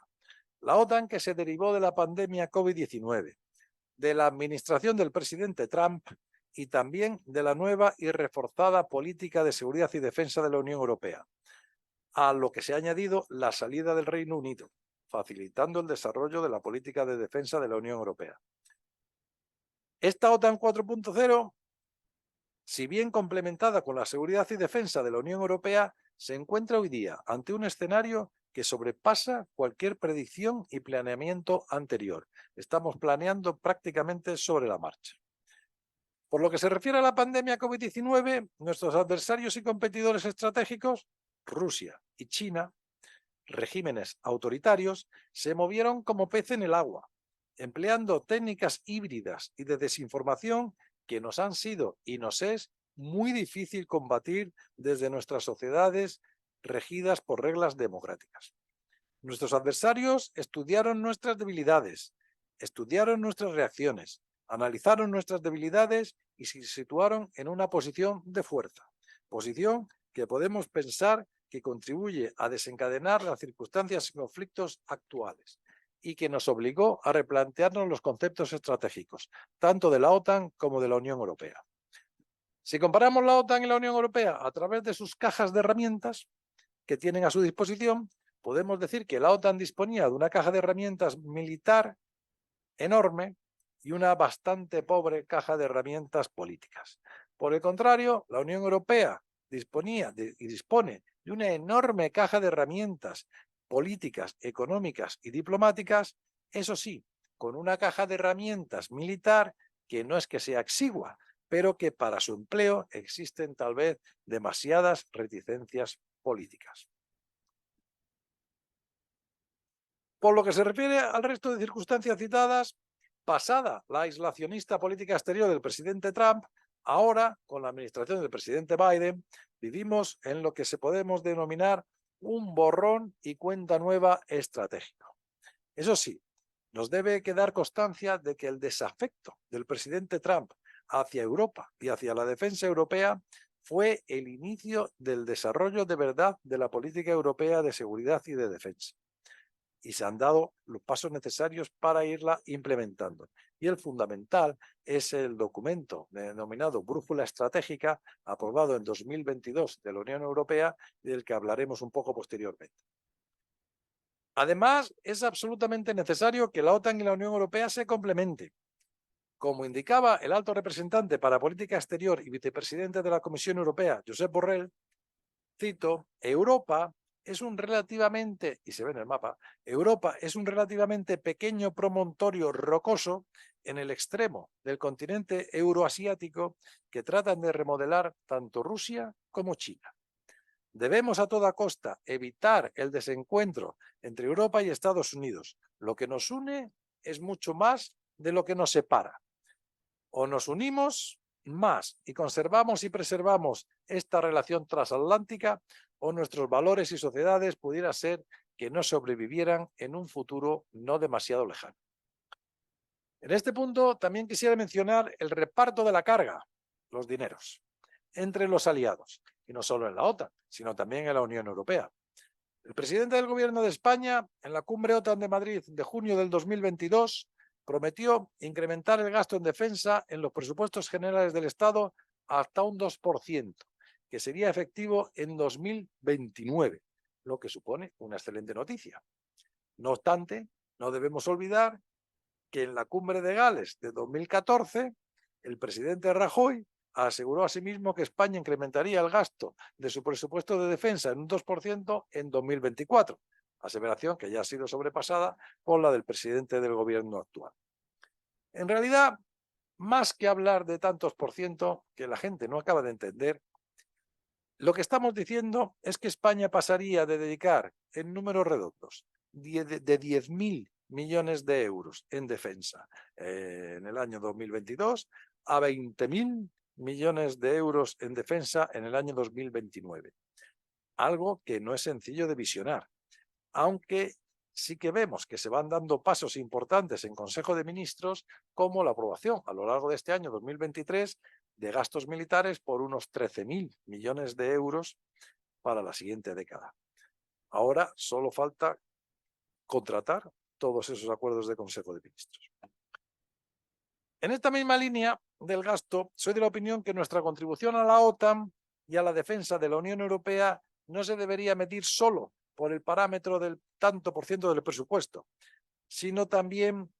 La OTAN que se derivó de la pandemia COVID-19, de la administración del presidente Trump y también de la nueva y reforzada política de seguridad y defensa de la Unión Europea, a lo que se ha añadido la salida del Reino Unido, facilitando el desarrollo de la política de defensa de la Unión Europea. Esta OTAN 4.0 si bien complementada con la seguridad y defensa de la Unión Europea, se encuentra hoy día ante un escenario que sobrepasa cualquier predicción y planeamiento anterior. Estamos planeando prácticamente sobre la marcha. Por lo que se refiere a la pandemia COVID-19, nuestros adversarios y competidores estratégicos, Rusia y China, regímenes autoritarios, se movieron como pez en el agua, empleando técnicas híbridas y de desinformación que nos han sido y nos es muy difícil combatir desde nuestras sociedades regidas por reglas democráticas. Nuestros adversarios estudiaron nuestras debilidades, estudiaron nuestras reacciones, analizaron nuestras debilidades y se situaron en una posición de fuerza, posición que podemos pensar que contribuye a desencadenar las circunstancias y conflictos actuales y que nos obligó a replantearnos los conceptos estratégicos, tanto de la OTAN como de la Unión Europea. Si comparamos la OTAN y la Unión Europea a través de sus cajas de herramientas que tienen a su disposición, podemos decir que la OTAN disponía de una caja de herramientas militar enorme y una bastante pobre caja de herramientas políticas. Por el contrario, la Unión Europea dispone de una enorme caja de herramientas políticas, económicas y diplomáticas, eso sí, con una caja de herramientas militar que no es que sea exigua, pero que para su empleo existen tal vez demasiadas reticencias políticas. Por lo que se refiere al resto de circunstancias citadas, pasada la aislacionista política exterior del presidente Trump, ahora, con la administración del presidente Biden, vivimos en lo que se podemos denominar un borrón y cuenta nueva estratégico. Eso sí, nos debe quedar constancia de que el desafecto del presidente Trump hacia Europa y hacia la defensa europea fue el inicio del desarrollo de verdad de la política europea de seguridad y de defensa. Y se han dado los pasos necesarios para irla implementando. Y el fundamental es el documento denominado Brújula Estratégica, aprobado en 2022 de la Unión Europea y del que hablaremos un poco posteriormente. Además, es absolutamente necesario que la OTAN y la Unión Europea se complementen. Como indicaba el alto representante para política exterior y vicepresidente de la Comisión Europea, Josep Borrell, cito, Europa es un relativamente, y se ve en el mapa, Europa es un relativamente pequeño promontorio rocoso en el extremo del continente euroasiático que tratan de remodelar tanto Rusia como China. Debemos a toda costa evitar el desencuentro entre Europa y Estados Unidos. Lo que nos une es mucho más de lo que nos separa. O nos unimos más y conservamos y preservamos esta relación transatlántica, o nuestros valores y sociedades pudiera ser que no sobrevivieran en un futuro no demasiado lejano. En este punto también quisiera mencionar el reparto de la carga, los dineros, entre los aliados, y no solo en la OTAN, sino también en la Unión Europea. El presidente del Gobierno de España, en la Cumbre OTAN de Madrid de junio del 2022, prometió incrementar el gasto en defensa en los presupuestos generales del Estado hasta un 2%, que sería efectivo en 2029, lo que supone una excelente noticia. No obstante, no debemos olvidar que en la Cumbre de Gales de 2014, el presidente Rajoy aseguró asimismo que España incrementaría el gasto de su presupuesto de defensa en un 2% en 2024, aseveración que ya ha sido sobrepasada por la del presidente del gobierno actual. En realidad, más que hablar de tantos por ciento que la gente no acaba de entender, lo que estamos diciendo es que España pasaría de dedicar en números redondos de 10.000 millones de euros en defensa en el año 2022 a 20.000 millones de euros en defensa en el año 2029. Algo que no es sencillo de visionar, aunque sí que vemos que se van dando pasos importantes en Consejo de Ministros, como la aprobación a lo largo de este año 2023 de gastos militares por unos 13.000 millones de euros para la siguiente década. Ahora solo falta contratar todos esos acuerdos de Consejo de Ministros. En esta misma línea del gasto, soy de la opinión que nuestra contribución a la OTAN y a la defensa de la Unión Europea no se debería medir solo por el parámetro del tanto por ciento del presupuesto, sino también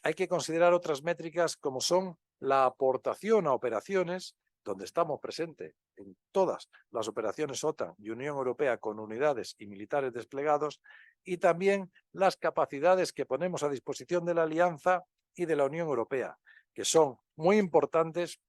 hay que considerar otras métricas como son la aportación a operaciones donde estamos presentes en todas las operaciones OTAN y Unión Europea con unidades y militares desplegados, y también las capacidades que ponemos a disposición de la Alianza y de la Unión Europea, que son muy importantes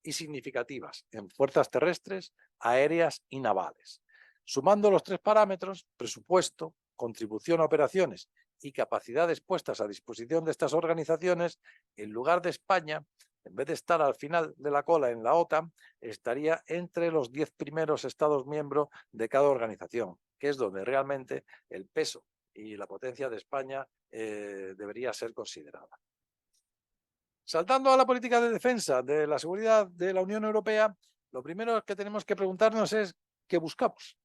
y significativas en fuerzas terrestres, aéreas y navales. Sumando los tres parámetros, presupuesto, contribución a operaciones y capacidades puestas a disposición de estas organizaciones, en lugar de España, en vez de estar al final de la cola en la OTAN, estaría entre los 10 primeros Estados miembros de cada organización, que es donde realmente el peso y la potencia de España debería ser considerada. Saltando a la política de defensa de la seguridad de la Unión Europea, lo primero que tenemos que preguntarnos es ¿qué buscamos?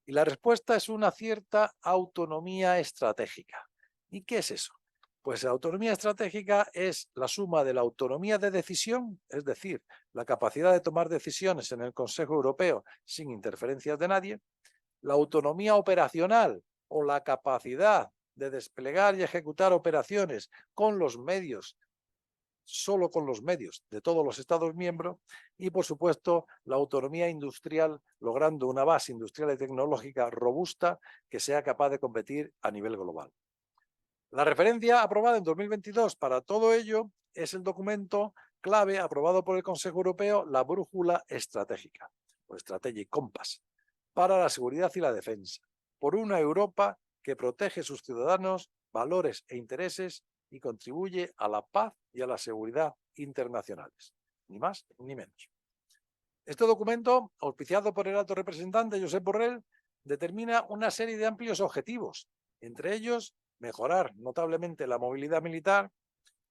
Y la respuesta es una cierta autonomía estratégica. ¿Y qué es eso? Pues la autonomía estratégica es la suma de la autonomía de decisión, es decir, la capacidad de tomar decisiones en el Consejo Europeo sin interferencias de nadie, la autonomía operacional o la capacidad de desplegar y ejecutar operaciones con los medios, solo con los medios de todos los Estados miembros, y por supuesto la autonomía industrial, logrando una base industrial y tecnológica robusta que sea capaz de competir a nivel global. La referencia aprobada en 2022 para todo ello es el documento clave aprobado por el Consejo Europeo, la Brújula Estratégica, o Strategic Compass, para la seguridad y la defensa, por una Europa que protege sus ciudadanos, valores e intereses y contribuye a la paz y a la seguridad internacionales, ni más ni menos. Este documento, auspiciado por el alto representante Josep Borrell, determina una serie de amplios objetivos, entre ellos mejorar notablemente la movilidad militar,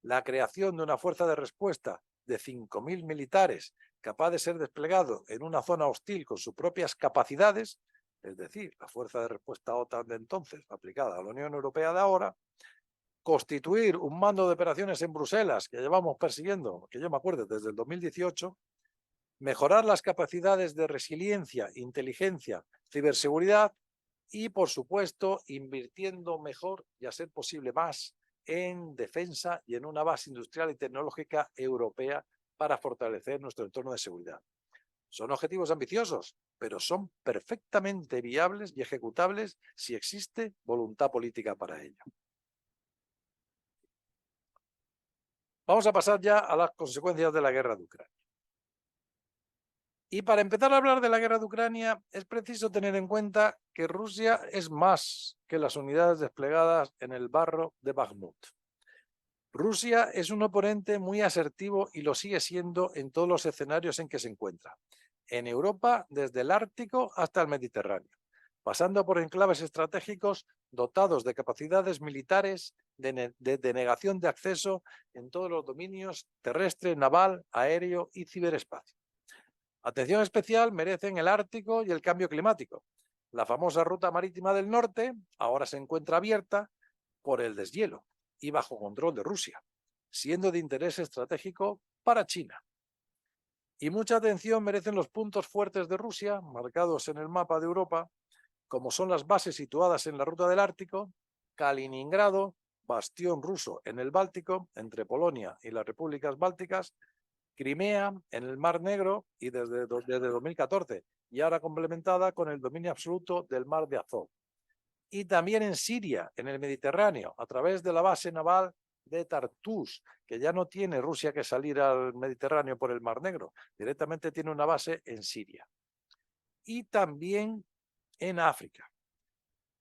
la creación de una fuerza de respuesta de 5.000 militares capaz de ser desplegado en una zona hostil con sus propias capacidades, es decir, la fuerza de respuesta OTAN de entonces aplicada a la Unión Europea de ahora, constituir un mando de operaciones en Bruselas que llevamos persiguiendo, que yo me acuerdo, desde el 2018, mejorar las capacidades de resiliencia, inteligencia, ciberseguridad y, por supuesto, invirtiendo mejor y a ser posible más en defensa y en una base industrial y tecnológica europea para fortalecer nuestro entorno de seguridad. Son objetivos ambiciosos, pero son perfectamente viables y ejecutables si existe voluntad política para ello. Vamos a pasar ya a las consecuencias de la guerra de Ucrania. Y para empezar a hablar de la guerra de Ucrania, es preciso tener en cuenta que Rusia es más que las unidades desplegadas en el barro de Bakhmut. Rusia es un oponente muy asertivo y lo sigue siendo en todos los escenarios en que se encuentra. En Europa, desde el Ártico hasta el Mediterráneo, pasando por enclaves estratégicos dotados de capacidades militares de denegación de acceso en todos los dominios terrestre, naval, aéreo y ciberespacio. Atención especial merecen el Ártico y el cambio climático. La famosa ruta marítima del norte ahora se encuentra abierta por el deshielo y bajo control de Rusia, siendo de interés estratégico para China. Y mucha atención merecen los puntos fuertes de Rusia, marcados en el mapa de Europa, como son las bases situadas en la ruta del Ártico, Kaliningrado, bastión ruso en el Báltico, entre Polonia y las repúblicas bálticas, Crimea en el Mar Negro y desde 2014, y ahora complementada con el dominio absoluto del Mar de Azov. Y también en Siria, en el Mediterráneo, a través de la base naval de Tartus, que ya no tiene Rusia que salir al Mediterráneo por el Mar Negro, directamente tiene una base en Siria. Y también en África,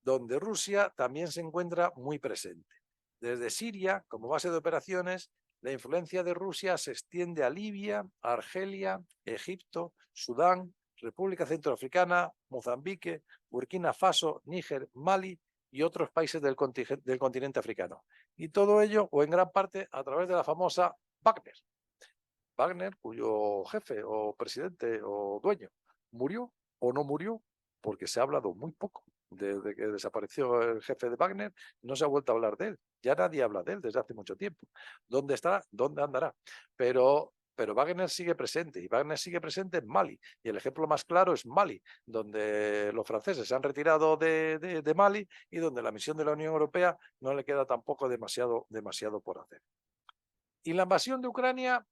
donde Rusia también se encuentra muy presente. Desde Siria, como base de operaciones, la influencia de Rusia se extiende a Libia, Argelia, Egipto, Sudán, República Centroafricana, Mozambique, Burkina Faso, Níger, Mali y otros países del continente africano. Y todo ello, o en gran parte, a través de la famosa Wagner. Wagner, cuyo jefe o presidente o dueño murió o no murió, porque se ha hablado muy poco. Desde que desapareció el jefe de Wagner, no se ha vuelto a hablar de él. Ya nadie habla de él desde hace mucho tiempo. ¿Dónde estará? ¿Dónde andará? Pero Wagner sigue presente, y Wagner sigue presente en Mali. Y el ejemplo más claro es Mali, donde los franceses se han retirado de Mali y donde la misión de la Unión Europea no le queda tampoco demasiado por hacer. Y la invasión de Ucrania,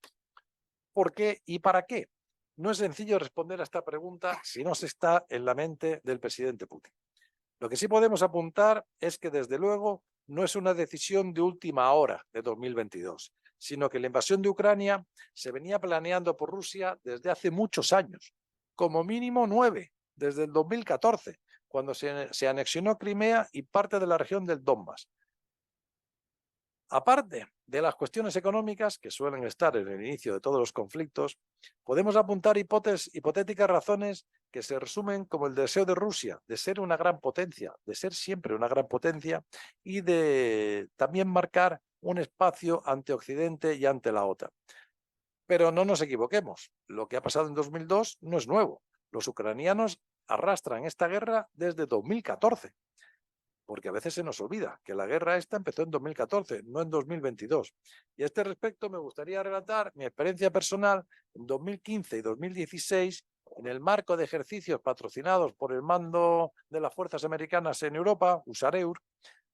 ¿Por qué y para qué? No es sencillo responder a esta pregunta si no se está en la mente del presidente Putin. Lo que sí podemos apuntar es que, desde luego, no es una decisión de última hora de 2022, sino que la invasión de Ucrania se venía planeando por Rusia desde hace muchos años, como mínimo 9, desde el 2014, cuando se anexionó Crimea y parte de la región del Donbass. Aparte de las cuestiones económicas, que suelen estar en el inicio de todos los conflictos, podemos apuntar hipotéticas razones que se resumen como el deseo de Rusia de ser una gran potencia, de ser siempre una gran potencia, y de también marcar un espacio ante Occidente y ante la OTAN. Pero no nos equivoquemos, lo que ha pasado en 2002 no es nuevo. Los ucranianos arrastran esta guerra desde 2014. Porque a veces se nos olvida que la guerra esta empezó en 2014, no en 2022. Y a este respecto me gustaría relatar mi experiencia personal en 2015 y 2016 en el marco de ejercicios patrocinados por el Mando de las Fuerzas Americanas en Europa, USAREUR,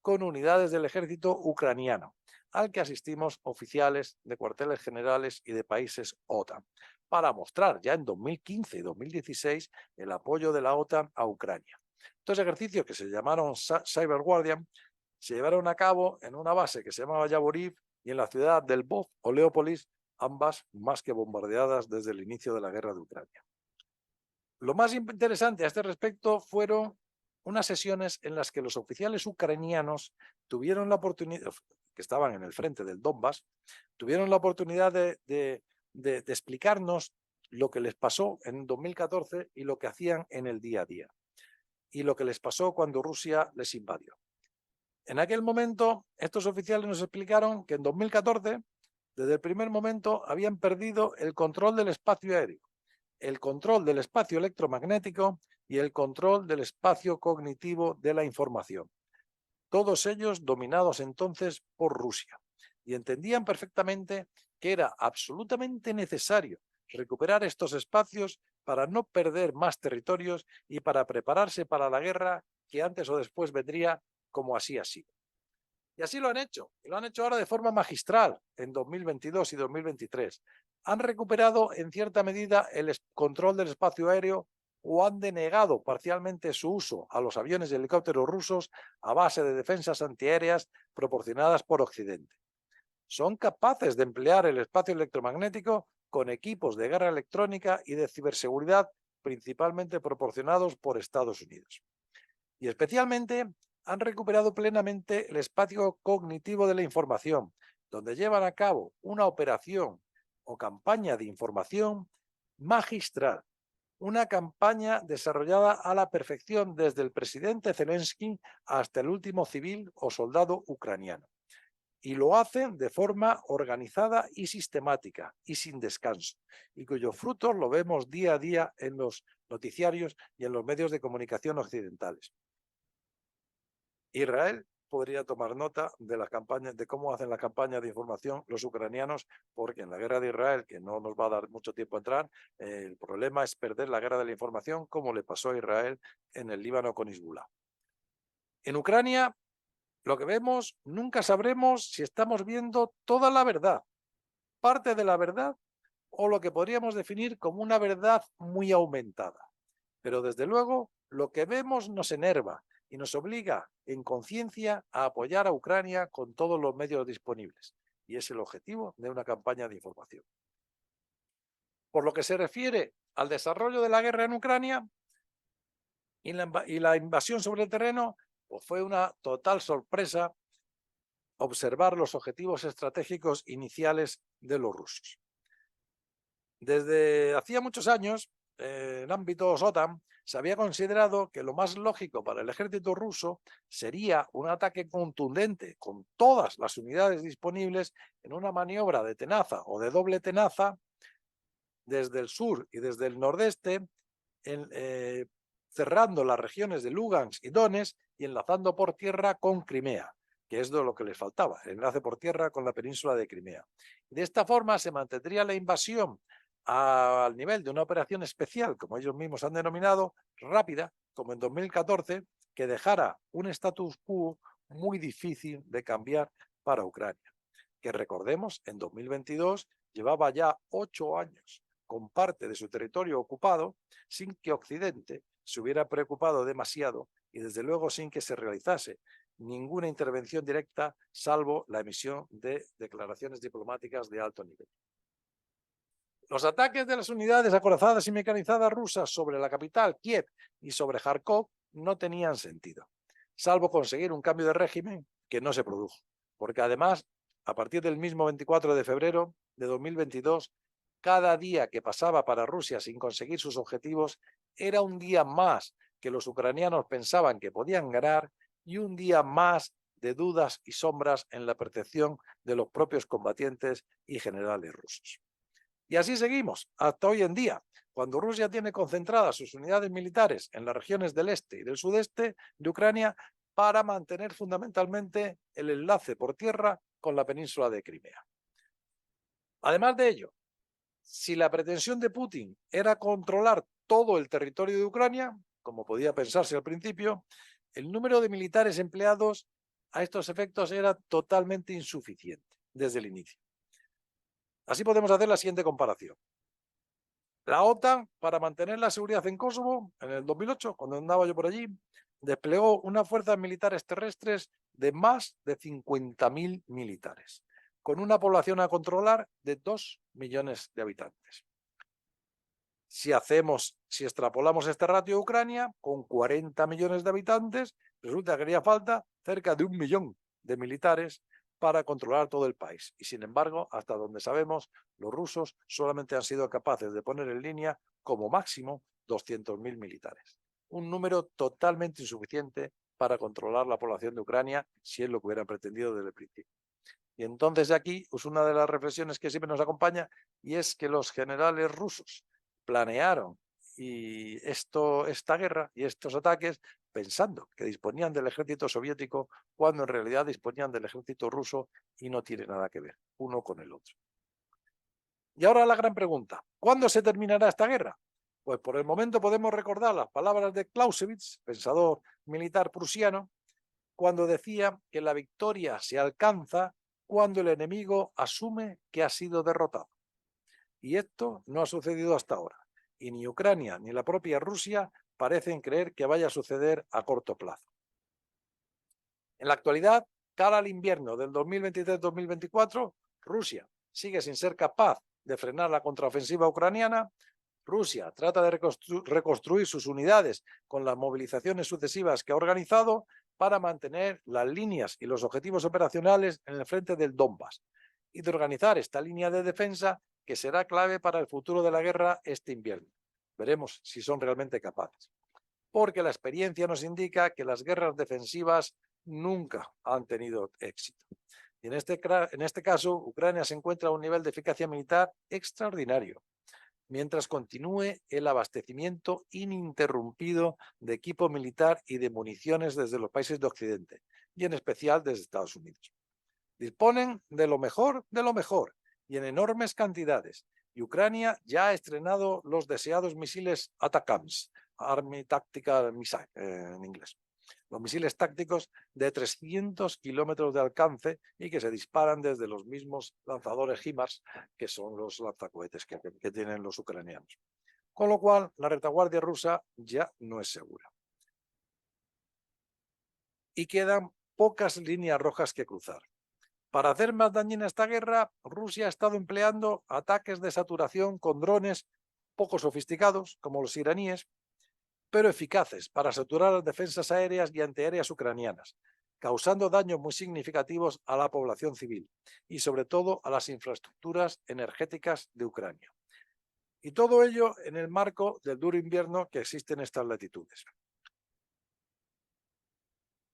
con unidades del ejército ucraniano, al que asistimos oficiales de cuarteles generales y de países OTAN, para mostrar ya en 2015 y 2016 el apoyo de la OTAN a Ucrania. Estos ejercicios, que se llamaron Cyber Guardian, se llevaron a cabo en una base que se llamaba Yavoriv y en la ciudad del Lvov o Leópolis, ambas más que bombardeadas desde el inicio de la guerra de Ucrania. Lo más interesante a este respecto fueron unas sesiones en las que los oficiales ucranianos tuvieron la oportunidad, que estaban en el frente del Donbass, tuvieron la oportunidad de explicarnos lo que les pasó en 2014 y lo que hacían en el día a día, y lo que les pasó cuando Rusia les invadió. En aquel momento, estos oficiales nos explicaron que en 2014, desde el primer momento, habían perdido el control del espacio aéreo, el control del espacio electromagnético y el control del espacio cognitivo de la información. Todos ellos dominados entonces por Rusia. Y entendían perfectamente que era absolutamente necesario recuperar estos espacios para no perder más territorios y para prepararse para la guerra que antes o después vendría, como así ha sido. Y así lo han hecho, y lo han hecho ahora de forma magistral en 2022 y 2023. Han recuperado en cierta medida el control del espacio aéreo o han denegado parcialmente su uso a los aviones y helicópteros rusos a base de defensas antiaéreas proporcionadas por Occidente. Son capaces de emplear el espacio electromagnético con equipos de guerra electrónica y de ciberseguridad principalmente proporcionados por Estados Unidos. Y especialmente han recuperado plenamente el espacio cognitivo de la información, donde llevan a cabo una operación o campaña de información magistral, una campaña desarrollada a la perfección desde el presidente Zelensky hasta el último civil o soldado ucraniano. Y lo hacen de forma organizada y sistemática y sin descanso, y cuyos frutos lo vemos día a día en los noticiarios y en los medios de comunicación occidentales. Israel podría tomar nota de las campañas, de cómo hacen la campaña de información los ucranianos, porque en la guerra de Israel, que no nos va a dar mucho tiempo a entrar, el problema es perder la guerra de la información, como le pasó a Israel en el Líbano con Hezbollah. En Ucrania, lo que vemos, nunca sabremos si estamos viendo toda la verdad, parte de la verdad, o lo que podríamos definir como una verdad muy aumentada. Pero desde luego, lo que vemos nos enerva y nos obliga en conciencia a apoyar a Ucrania con todos los medios disponibles. Y es el objetivo de una campaña de información. Por lo que se refiere al desarrollo de la guerra en Ucrania y la invasión sobre el terreno, pues fue una total sorpresa observar los objetivos estratégicos iniciales de los rusos. Desde hacía muchos años, en ámbitos OTAN, se había considerado que lo más lógico para el ejército ruso sería un ataque contundente con todas las unidades disponibles en una maniobra de tenaza o de doble tenaza desde el sur y desde el nordeste, cerrando las regiones de Lugansk y Donetsk y enlazando por tierra con Crimea, que es de lo que les faltaba, el enlace por tierra con la península de Crimea. De esta forma se mantendría la invasión al nivel de una operación especial, como ellos mismos han denominado, rápida, como en 2014, que dejara un status quo muy difícil de cambiar para Ucrania, que recordemos, en 2022 llevaba ya 8 años con parte de su territorio ocupado sin que Occidente se hubiera preocupado demasiado y desde luego sin que se realizase ninguna intervención directa salvo la emisión de declaraciones diplomáticas de alto nivel. Los ataques de las unidades acorazadas y mecanizadas rusas sobre la capital, Kiev, y sobre Kharkov no tenían sentido, salvo conseguir un cambio de régimen que no se produjo, porque además, a partir del mismo 24 de febrero de 2022, cada día que pasaba para Rusia sin conseguir sus objetivos era un día más que los ucranianos pensaban que podían ganar y un día más de dudas y sombras en la percepción de los propios combatientes y generales rusos. Y así seguimos, hasta hoy en día, cuando Rusia tiene concentradas sus unidades militares en las regiones del este y del sudeste de Ucrania para mantener fundamentalmente el enlace por tierra con la península de Crimea. Además de ello, si la pretensión de Putin era controlar todo el territorio de Ucrania, como podía pensarse al principio, el número de militares empleados a estos efectos era totalmente insuficiente desde el inicio. Así podemos hacer la siguiente comparación. La OTAN, para mantener la seguridad en Kosovo, en el 2008, cuando andaba yo por allí, desplegó unas fuerzas militares terrestres de más de 50.000 militares, con una población a controlar de 2 millones de habitantes. Si extrapolamos este ratio a Ucrania, con 40 millones de habitantes, resulta que haría falta cerca de 1 millón de militares para controlar todo el país. Y sin embargo, hasta donde sabemos, los rusos solamente han sido capaces de poner en línea como máximo 200.000 militares. Un número totalmente insuficiente para controlar la población de Ucrania, si es lo que hubieran pretendido desde el principio. Y entonces aquí es una de las reflexiones que siempre nos acompaña, y es que los generales rusos planearon esta guerra y estos ataques pensando que disponían del ejército soviético cuando en realidad disponían del ejército ruso y no tiene nada que ver uno con el otro. Y ahora la gran pregunta, ¿cuándo se terminará esta guerra? Pues por el momento podemos recordar las palabras de Clausewitz, pensador militar prusiano, cuando decía que la victoria se alcanza cuando el enemigo asume que ha sido derrotado. Y esto no ha sucedido hasta ahora. Y ni Ucrania ni la propia Rusia parecen creer que vaya a suceder a corto plazo. En la actualidad, cara al invierno del 2023-2024, Rusia sigue sin ser capaz de frenar la contraofensiva ucraniana. Rusia trata de reconstruir sus unidades con las movilizaciones sucesivas que ha organizado para mantener las líneas y los objetivos operacionales en el frente del Donbass y de organizar esta línea de defensa que será clave para el futuro de la guerra este invierno. Veremos si son realmente capaces. Porque la experiencia nos indica que las guerras defensivas nunca han tenido éxito. Y en este caso, Ucrania se encuentra a un nivel de eficacia militar extraordinario, mientras continúe el abastecimiento ininterrumpido de equipo militar y de municiones desde los países de Occidente, y en especial desde Estados Unidos. Disponen de lo mejor y en enormes cantidades, y Ucrania ya ha estrenado los deseados misiles ATACMS, Army Tactical Missile en inglés, los misiles tácticos de 300 kilómetros de alcance y que se disparan desde los mismos lanzadores HIMARS, que son los lanzacohetes que tienen los ucranianos. Con lo cual, la retaguardia rusa ya no es segura. Y quedan pocas líneas rojas que cruzar. Para hacer más dañina esta guerra, Rusia ha estado empleando ataques de saturación con drones poco sofisticados, como los iraníes, pero eficaces para saturar las defensas aéreas y antiaéreas ucranianas, causando daños muy significativos a la población civil y sobre todo a las infraestructuras energéticas de Ucrania. Y todo ello en el marco del duro invierno que existe en estas latitudes.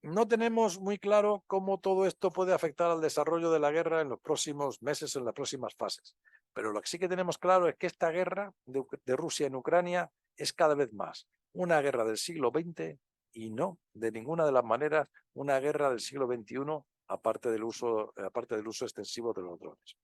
No tenemos muy claro cómo todo esto puede afectar al desarrollo de la guerra en los próximos meses, en las próximas fases. Pero lo que sí que tenemos claro es que esta guerra de Rusia en Ucrania es cada vez más una guerra del siglo XX y no de ninguna de las maneras una guerra del siglo XXI, aparte del uso extensivo de los drones.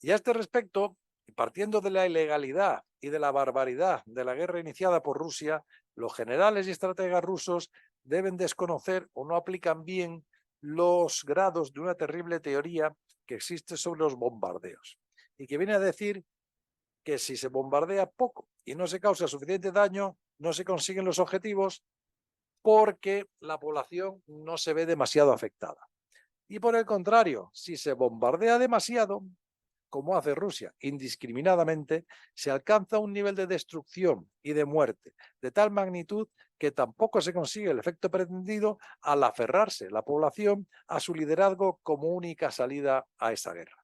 Y a este respecto, partiendo de la ilegalidad y de la barbaridad de la guerra iniciada por Rusia, los generales y estrategas rusos deben desconocer o no aplican bien los grados de una terrible teoría que existe sobre los bombardeos. y que viene a decir que si se bombardea poco y no se causa suficiente daño, no se consiguen los objetivos porque la población no se ve demasiado afectada. Y por el contrario, si se bombardea demasiado, como hace Rusia, indiscriminadamente, se alcanza un nivel de destrucción y de muerte de tal magnitud que tampoco se consigue el efecto pretendido al aferrarse la población a su liderazgo como única salida a esa guerra.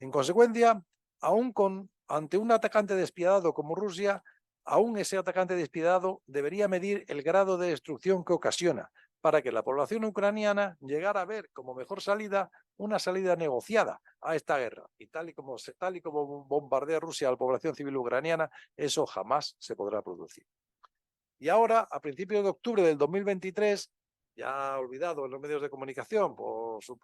En consecuencia, ante un atacante despiadado como Rusia, aún ese atacante despiadado debería medir el grado de destrucción que ocasiona para que la población ucraniana llegara a ver como mejor salida una salida negociada a esta guerra. Y tal y como bombardea Rusia a la población civil ucraniana, eso jamás se podrá producir. Y ahora, a principios de octubre del 2023, ya olvidado en los medios de comunicación,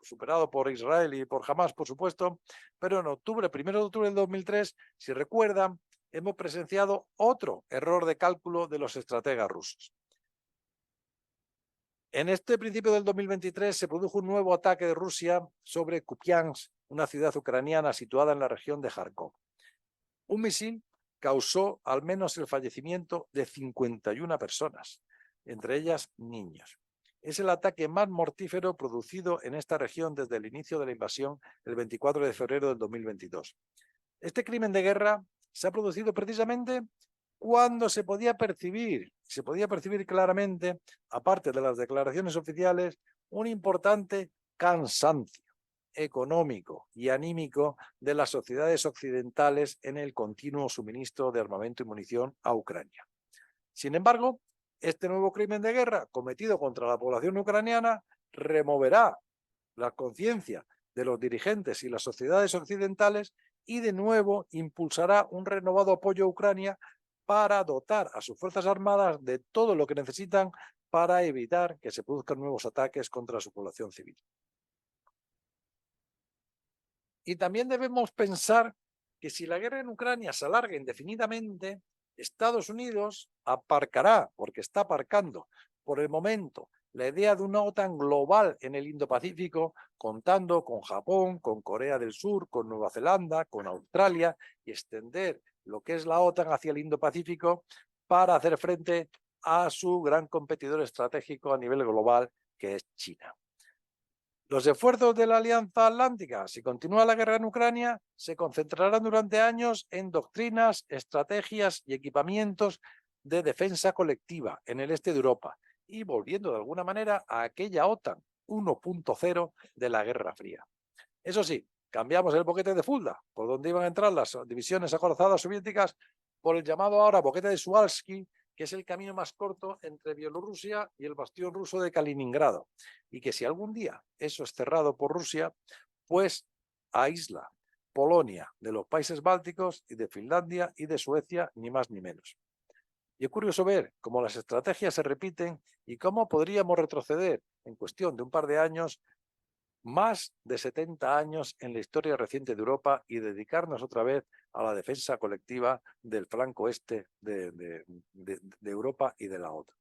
superado por Israel y por Hamás, por supuesto, pero en octubre, 1 de octubre del 2003, si recuerdan, hemos presenciado otro error de cálculo de los estrategas rusos. En este principio del 2023 se produjo un nuevo ataque de Rusia sobre Kupiansk, una ciudad ucraniana situada en la región de Kharkov. Un misil causó al menos el fallecimiento de 51 personas, entre ellas niños. Es el ataque más mortífero producido en esta región desde el inicio de la invasión el 24 de febrero del 2022. Este crimen de guerra se ha producido precisamente cuando se podía percibir claramente, aparte de las declaraciones oficiales, un importante cansancio económico y anímico de las sociedades occidentales en el continuo suministro de armamento y munición a Ucrania. Sin embargo, este nuevo crimen de guerra cometido contra la población ucraniana removerá la conciencia de los dirigentes y las sociedades occidentales y de nuevo impulsará un renovado apoyo a Ucrania para dotar a sus fuerzas armadas de todo lo que necesitan para evitar que se produzcan nuevos ataques contra su población civil. Y también debemos pensar que si la guerra en Ucrania se alarga indefinidamente, Estados Unidos aparcará, porque está aparcando por el momento, la idea de una OTAN global en el Indo-Pacífico, contando con Japón, con Corea del Sur, con Nueva Zelanda, con Australia, y extender lo que es la OTAN hacia el Indo-Pacífico para hacer frente a su gran competidor estratégico a nivel global, que es China. Los esfuerzos de la Alianza Atlántica, si continúa la guerra en Ucrania, se concentrarán durante años en doctrinas, estrategias y equipamientos de defensa colectiva en el este de Europa y volviendo de alguna manera a aquella OTAN 1.0 de la Guerra Fría. Eso sí, cambiamos el boquete de Fulda, por donde iban a entrar las divisiones acorazadas soviéticas, por el llamado ahora boquete de Suwalski, que es el camino más corto entre Bielorrusia y el bastión ruso de Kaliningrado, y que si algún día eso es cerrado por Rusia, pues aísla Polonia de los países bálticos y de Finlandia y de Suecia, ni más ni menos. Y es curioso ver cómo las estrategias se repiten y cómo podríamos retroceder en cuestión de un par de años más de 70 años en la historia reciente de Europa y dedicarnos otra vez a la defensa colectiva del flanco este de Europa y de la OTAN.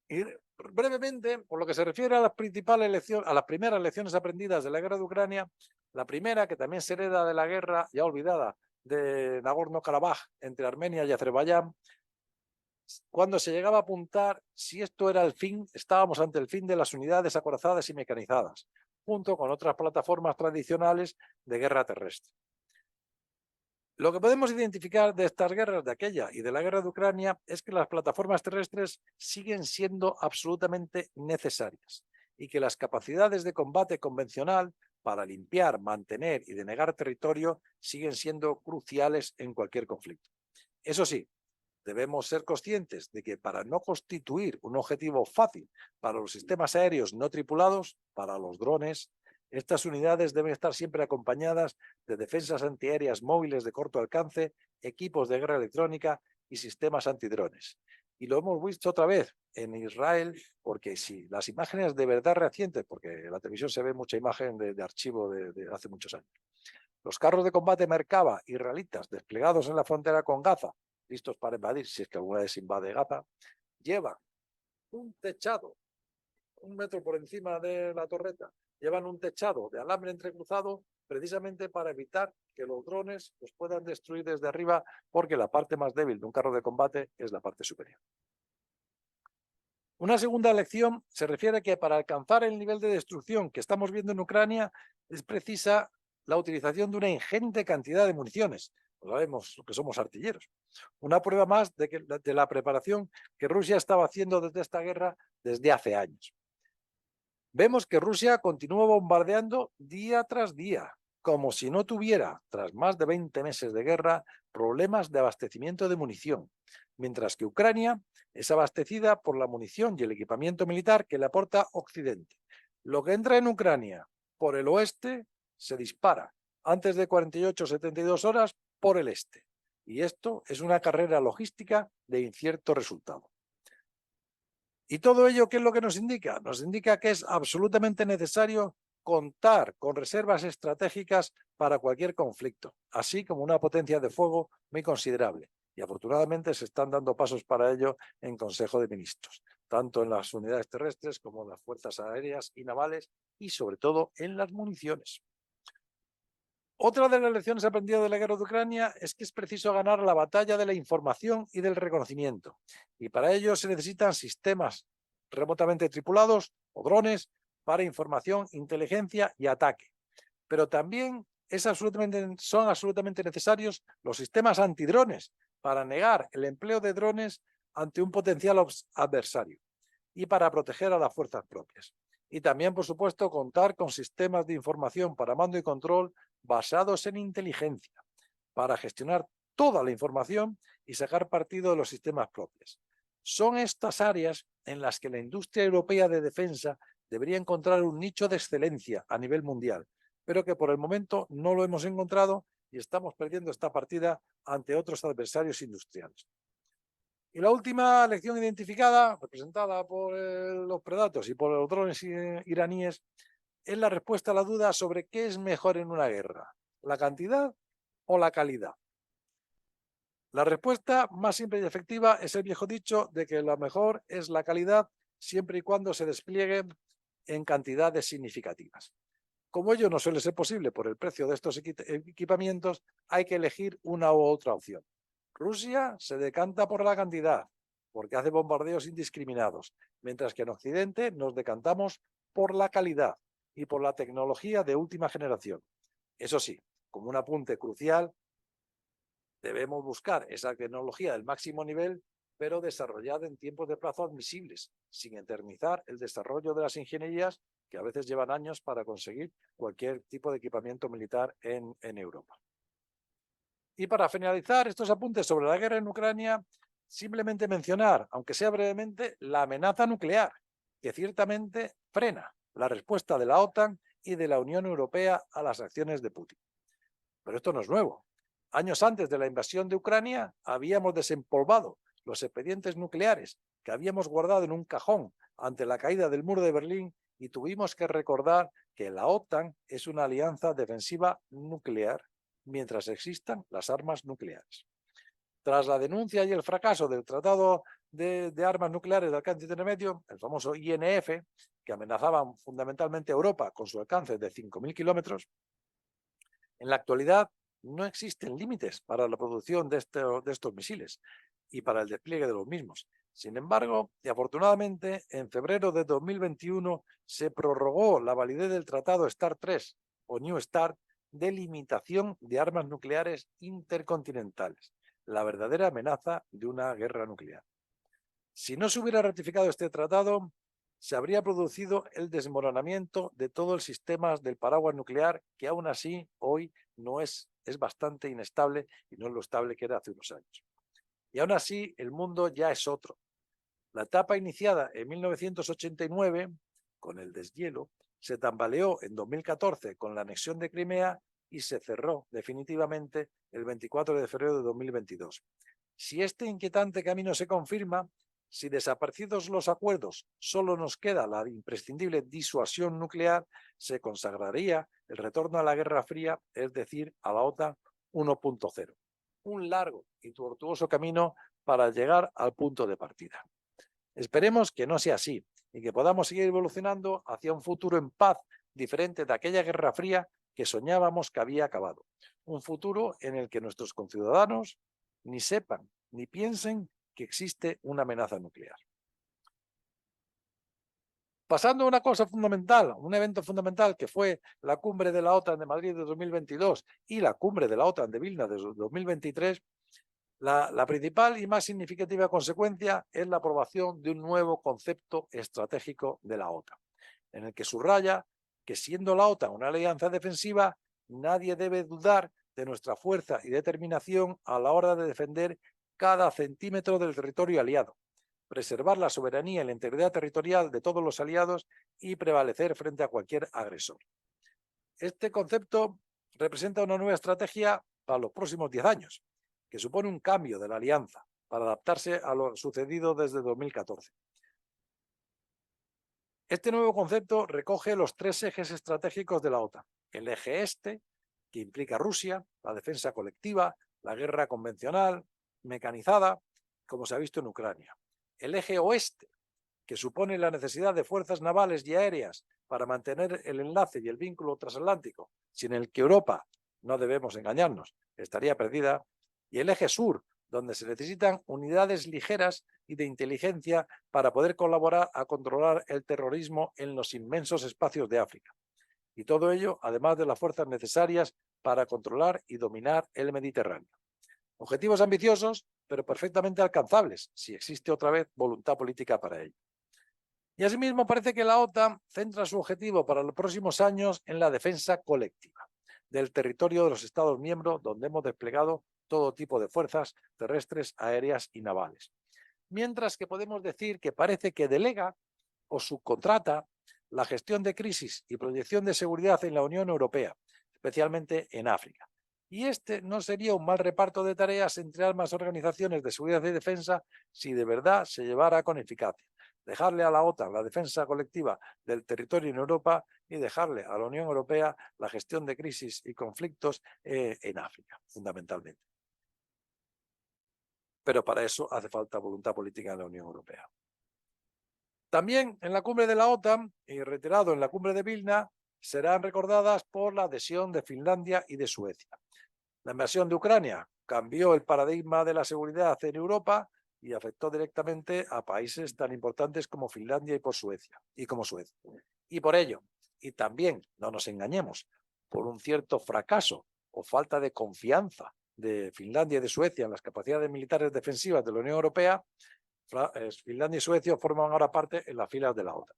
Y brevemente, por lo que se refiere a las principales lecciones, a las primeras lecciones aprendidas de la guerra de Ucrania, la primera, que también se hereda de la guerra ya olvidada de Nagorno-Karabaj entre Armenia y Azerbaiyán, cuando se llegaba a apuntar si esto era el fin, estábamos ante el fin de las unidades acorazadas y mecanizadas, junto con otras plataformas tradicionales de guerra terrestre. Lo que podemos identificar de estas guerras, de aquella y de la guerra de Ucrania, es que las plataformas terrestres siguen siendo absolutamente necesarias y que las capacidades de combate convencional para limpiar, mantener y denegar territorio siguen siendo cruciales en cualquier conflicto. Eso sí, debemos ser conscientes de que para no constituir un objetivo fácil para los sistemas aéreos no tripulados, para los drones, estas unidades deben estar siempre acompañadas de defensas antiaéreas móviles de corto alcance, equipos de guerra electrónica y sistemas antidrones. Y lo hemos visto otra vez en Israel, porque si las imágenes de verdad recientes, porque en la televisión se ve mucha imagen de archivo de hace muchos años, los carros de combate Merkava israelitas desplegados en la frontera con Gaza, listos para invadir si es que alguna vez invade Gaza, llevan un techado, 1 metro por encima de la torreta, llevan un techado de alambre entrecruzado precisamente para evitar que los drones los puedan destruir desde arriba, porque la parte más débil de un carro de combate es la parte superior. Una segunda lección se refiere a que para alcanzar el nivel de destrucción que estamos viendo en Ucrania es precisa la utilización de una ingente cantidad de municiones. Lo sabemos que somos artilleros. Una prueba más de la preparación que Rusia estaba haciendo desde esta guerra desde hace años. Vemos que Rusia continúa bombardeando día tras día, como si no tuviera, tras más de 20 meses de guerra, problemas de abastecimiento de munición, mientras que Ucrania es abastecida por la munición y el equipamiento militar que le aporta Occidente. Lo que entra en Ucrania por el oeste se dispara antes de 48 o 72 horas por el este. Y esto es una carrera logística de incierto resultado. ¿Y todo ello qué es lo que nos indica? Nos indica que es absolutamente necesario contar con reservas estratégicas para cualquier conflicto, así como una potencia de fuego muy considerable. Y afortunadamente se están dando pasos para ello en Consejo de Ministros, tanto en las unidades terrestres como en las fuerzas aéreas y navales y sobre todo en las municiones. Otra de las lecciones aprendidas de la guerra de Ucrania es que es preciso ganar la batalla de la información y del reconocimiento. Y para ello se necesitan sistemas remotamente tripulados o drones para información, inteligencia y ataque. Pero también son absolutamente necesarios los sistemas antidrones para negar el empleo de drones ante un potencial adversario y para proteger a las fuerzas propias. Y también, por supuesto, contar con sistemas de información para mando y control basados en inteligencia, para gestionar toda la información y sacar partido de los sistemas propios. Son estas áreas en las que la industria europea de defensa debería encontrar un nicho de excelencia a nivel mundial, pero que por el momento no lo hemos encontrado y estamos perdiendo esta partida ante otros adversarios industriales. Y la última lección identificada, representada por los Predators y por los drones iraníes, es la respuesta a la duda sobre qué es mejor en una guerra, la cantidad o la calidad. La respuesta más simple y efectiva es el viejo dicho de que lo mejor es la calidad siempre y cuando se desplieguen en cantidades significativas. Como ello no suele ser posible por el precio de estos equipamientos, hay que elegir una u otra opción. Rusia se decanta por la cantidad, porque hace bombardeos indiscriminados, mientras que en Occidente nos decantamos por la calidad y por la tecnología de última generación. Eso sí, como un apunte crucial, debemos buscar esa tecnología del máximo nivel, pero desarrollada en tiempos de plazo admisibles, sin eternizar el desarrollo de las ingenierías que a veces llevan años para conseguir cualquier tipo de equipamiento militar en Europa. Y para finalizar estos apuntes sobre la guerra en Ucrania, simplemente mencionar, aunque sea brevemente, la amenaza nuclear, que ciertamente frena la respuesta de la OTAN y de la Unión Europea a las acciones de Putin. Pero esto no es nuevo. Años antes de la invasión de Ucrania, habíamos desempolvado los expedientes nucleares que habíamos guardado en un cajón ante la caída del muro de Berlín y tuvimos que recordar que la OTAN es una alianza defensiva nuclear mientras existan las armas nucleares. Tras la denuncia y el fracaso del Tratado de Armas Nucleares de Alcance Intermedio, el famoso INF, que amenazaban fundamentalmente a Europa con su alcance de 5.000 kilómetros, en la actualidad no existen límites para la producción de estos misiles y para el despliegue de los mismos. Sin embargo, y afortunadamente, en febrero de 2021 se prorrogó la validez del Tratado START III o New START de limitación de armas nucleares intercontinentales, la verdadera amenaza de una guerra nuclear. Si no se hubiera ratificado este tratado, se habría producido el desmoronamiento de todo el sistema del paraguas nuclear, que aún así hoy no es bastante inestable y no es lo estable que era hace unos años. Y aún así el mundo ya es otro. La etapa iniciada en 1989 con el deshielo se tambaleó en 2014 con la anexión de Crimea y se cerró definitivamente el 24 de febrero de 2022. Si este inquietante camino se confirma, si desaparecidos los acuerdos solo nos queda la imprescindible disuasión nuclear, se consagraría el retorno a la Guerra Fría, es decir, a la OTAN 1.0. Un largo y tortuoso camino para llegar al punto de partida. Esperemos que no sea así y que podamos seguir evolucionando hacia un futuro en paz diferente de aquella Guerra Fría que soñábamos que había acabado. Un futuro en el que nuestros conciudadanos ni sepan ni piensen que existe una amenaza nuclear. Pasando a una cosa fundamental, un evento fundamental que fue la cumbre de la OTAN de Madrid de 2022 y la cumbre de la OTAN de Vilna de 2023, la principal y más significativa consecuencia es la aprobación de un nuevo concepto estratégico de la OTAN, en el que subraya que siendo la OTAN una alianza defensiva, nadie debe dudar de nuestra fuerza y determinación a la hora de defender cada centímetro del territorio aliado, preservar la soberanía y la integridad territorial de todos los aliados y prevalecer frente a cualquier agresor. Este concepto representa una nueva estrategia para los próximos 10 años, que supone un cambio de la alianza para adaptarse a lo sucedido desde 2014. Este nuevo concepto recoge los 3 ejes estratégicos de la OTAN. El eje este, que implica Rusia, la defensa colectiva, la guerra convencional, mecanizada, como se ha visto en Ucrania. El eje oeste, que supone la necesidad de fuerzas navales y aéreas para mantener el enlace y el vínculo transatlántico, sin el que Europa, no debemos engañarnos, estaría perdida. Y el eje sur, donde se necesitan unidades ligeras y de inteligencia para poder colaborar a controlar el terrorismo en los inmensos espacios de África. Y todo ello, además de las fuerzas necesarias para controlar y dominar el Mediterráneo. Objetivos ambiciosos, pero perfectamente alcanzables, si existe otra vez voluntad política para ello. Y asimismo parece que la OTAN centra su objetivo para los próximos años en la defensa colectiva del territorio de los Estados miembros, donde hemos desplegado todo tipo de fuerzas terrestres, aéreas y navales. Mientras que podemos decir que parece que delega o subcontrata la gestión de crisis y proyección de seguridad en la Unión Europea, especialmente en África. Y este no sería un mal reparto de tareas entre ambas organizaciones de seguridad y defensa si de verdad se llevara con eficacia. Dejarle a la OTAN la defensa colectiva del territorio en Europa y dejarle a la Unión Europea la gestión de crisis y conflictos en África, fundamentalmente. Pero para eso hace falta voluntad política en la Unión Europea. También en la cumbre de la OTAN, y reiterado en la cumbre de Vilna, serán recordadas por la adhesión de Finlandia y de Suecia. La invasión de Ucrania cambió el paradigma de la seguridad en Europa y afectó directamente a países tan importantes como Finlandia y Suecia. Y por ello, y también, no nos engañemos, por un cierto fracaso o falta de confianza de Finlandia y de Suecia en las capacidades militares defensivas de la Unión Europea, Finlandia y Suecia forman ahora parte en las filas de la OTAN.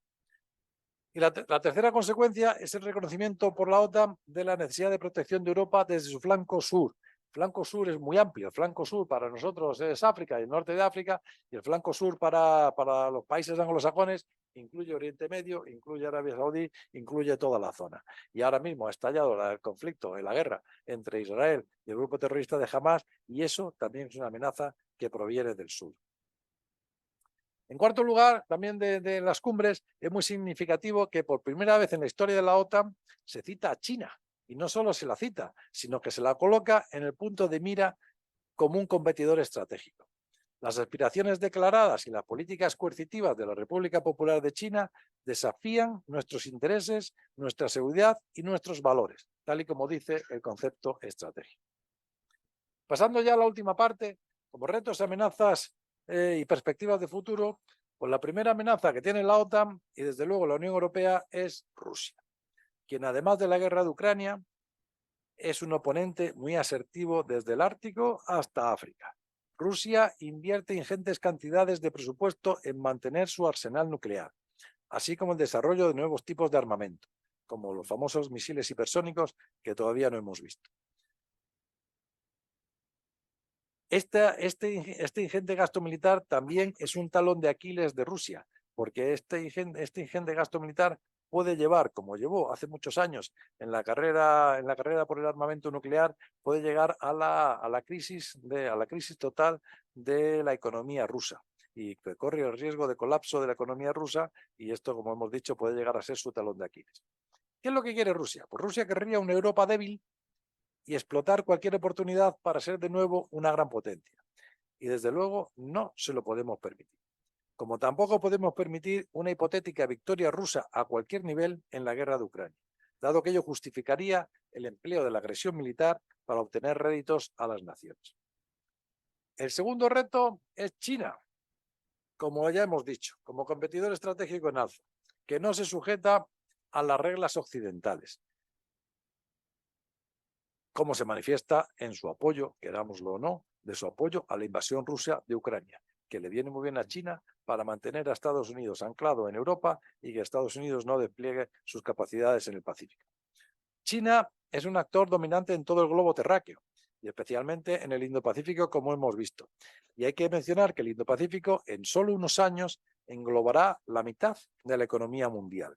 Y la tercera consecuencia es el reconocimiento por la OTAN de la necesidad de protección de Europa desde su flanco sur. El flanco sur es muy amplio. El flanco sur para nosotros es África y el norte de África, y el flanco sur para los países anglosajones incluye Oriente Medio, incluye Arabia Saudí, incluye toda la zona. Y ahora mismo ha estallado el conflicto, la guerra entre Israel y el grupo terrorista de Hamás, y eso también es una amenaza que proviene del sur. En cuarto lugar, también de las cumbres, es muy significativo que por primera vez en la historia de la OTAN se cita a China. Y no solo se la cita, sino que se la coloca en el punto de mira como un competidor estratégico. Las aspiraciones declaradas y las políticas coercitivas de la República Popular de China desafían nuestros intereses, nuestra seguridad y nuestros valores, tal y como dice el concepto estratégico. Pasando ya a la última parte, como retos, amenazas y perspectivas de futuro, pues la primera amenaza que tiene la OTAN y desde luego la Unión Europea es Rusia, quien además de la guerra de Ucrania es un oponente muy asertivo desde el Ártico hasta África. Rusia invierte ingentes cantidades de presupuesto en mantener su arsenal nuclear, así como el desarrollo de nuevos tipos de armamento, como los famosos misiles hipersónicos que todavía no hemos visto. Este ingente gasto militar también es un talón de Aquiles de Rusia, porque este ingente gasto militar puede llevar, como llevó hace muchos años en la carrera por el armamento nuclear, puede llegar a la crisis total de la economía rusa, y que corre el riesgo de colapso de la economía rusa, y esto, como hemos dicho, puede llegar a ser su talón de Aquiles. ¿Qué es lo que quiere Rusia? Pues Rusia querría una Europa débil y explotar cualquier oportunidad para ser de nuevo una gran potencia. Y desde luego no se lo podemos permitir. Como tampoco podemos permitir una hipotética victoria rusa a cualquier nivel en la guerra de Ucrania. dado que ello justificaría el empleo de la agresión militar para obtener réditos a las naciones. El segundo reto es China, como ya hemos dicho, como competidor estratégico en alza, que no se sujeta a las reglas occidentales, como se manifiesta en su apoyo, querámoslo o no, de su apoyo a la invasión rusa de Ucrania, que le viene muy bien a China para mantener a Estados Unidos anclado en Europa y que Estados Unidos no despliegue sus capacidades en el Pacífico. China es un actor dominante en todo el globo terráqueo y especialmente en el Indo-Pacífico, como hemos visto. Y hay que mencionar que el Indo-Pacífico en solo unos años englobará la mitad de la economía mundial.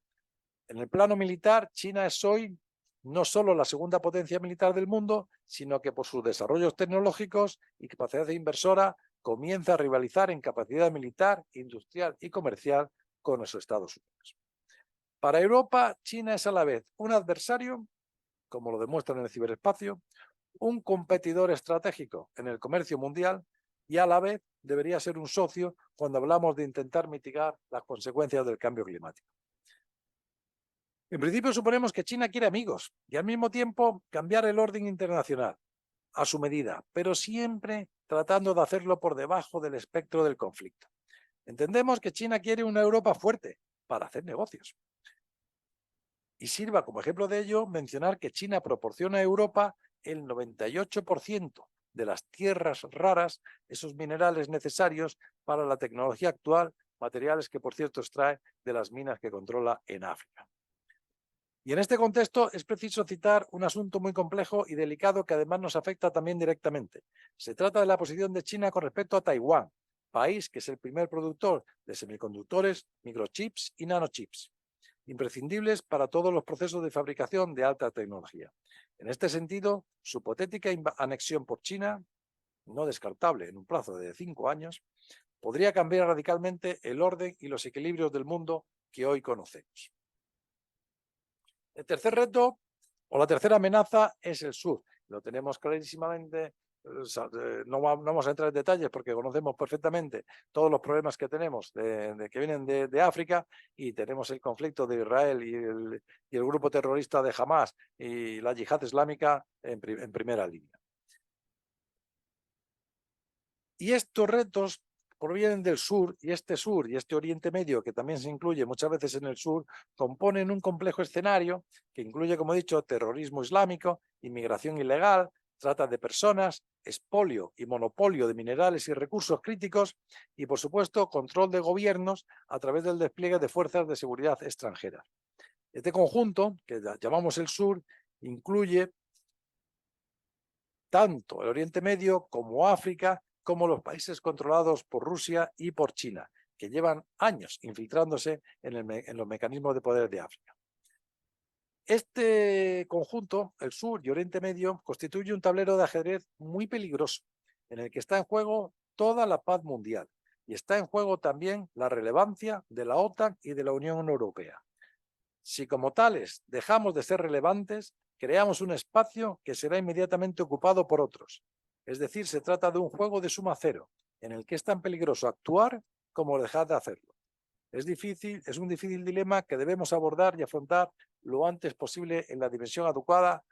En el plano militar, China es hoy no solo la segunda potencia militar del mundo, sino que por sus desarrollos tecnológicos y capacidad inversora comienza a rivalizar en capacidad militar, industrial y comercial con los Estados Unidos. Para Europa, China es a la vez un adversario, como lo demuestra en el ciberespacio, un competidor estratégico en el comercio mundial y a la vez debería ser un socio cuando hablamos de intentar mitigar las consecuencias del cambio climático. En principio suponemos que China quiere amigos y al mismo tiempo cambiar el orden internacional a su medida, pero siempre tratando de hacerlo por debajo del espectro del conflicto. Entendemos que China quiere una Europa fuerte para hacer negocios. Y sirva como ejemplo de ello mencionar que China proporciona a Europa el 98% de las tierras raras, esos minerales necesarios para la tecnología actual, materiales que por cierto extrae de las minas que controla en África. Y en este contexto es preciso citar un asunto muy complejo y delicado que además nos afecta también directamente. Se trata de la posición de China con respecto a Taiwán, país que es el primer productor de semiconductores, microchips y nanochips, imprescindibles para todos los procesos de fabricación de alta tecnología. En este sentido, su hipotética anexión por China, no descartable en un plazo de 5 años, podría cambiar radicalmente el orden y los equilibrios del mundo que hoy conocemos. El tercer reto o la tercera amenaza es el sur. Lo tenemos clarísimamente, no vamos a entrar en detalles porque conocemos perfectamente todos los problemas que tenemos que vienen de África y tenemos el conflicto de Israel y el grupo terrorista de Hamas y la yihad islámica en primera línea. Y estos retos provienen del sur y este Oriente Medio, que también se incluye muchas veces en el sur, componen un complejo escenario que incluye, como he dicho, terrorismo islámico, inmigración ilegal, trata de personas, expolio y monopolio de minerales y recursos críticos y, por supuesto, control de gobiernos a través del despliegue de fuerzas de seguridad extranjeras. Este conjunto, que llamamos el sur, incluye tanto el Oriente Medio como África, como los países controlados por Rusia y por China, que llevan años infiltrándose en los mecanismos de poder de África. Este conjunto, el sur y Oriente Medio, constituye un tablero de ajedrez muy peligroso, en el que está en juego toda la paz mundial y está en juego también la relevancia de la OTAN y de la Unión Europea. Si como tales dejamos de ser relevantes, creamos un espacio que será inmediatamente ocupado por otros. Es decir, se trata de un juego de suma cero, en el que es tan peligroso actuar como dejar de hacerlo. Es un difícil dilema que debemos abordar y afrontar lo antes posible en la dimensión adecuada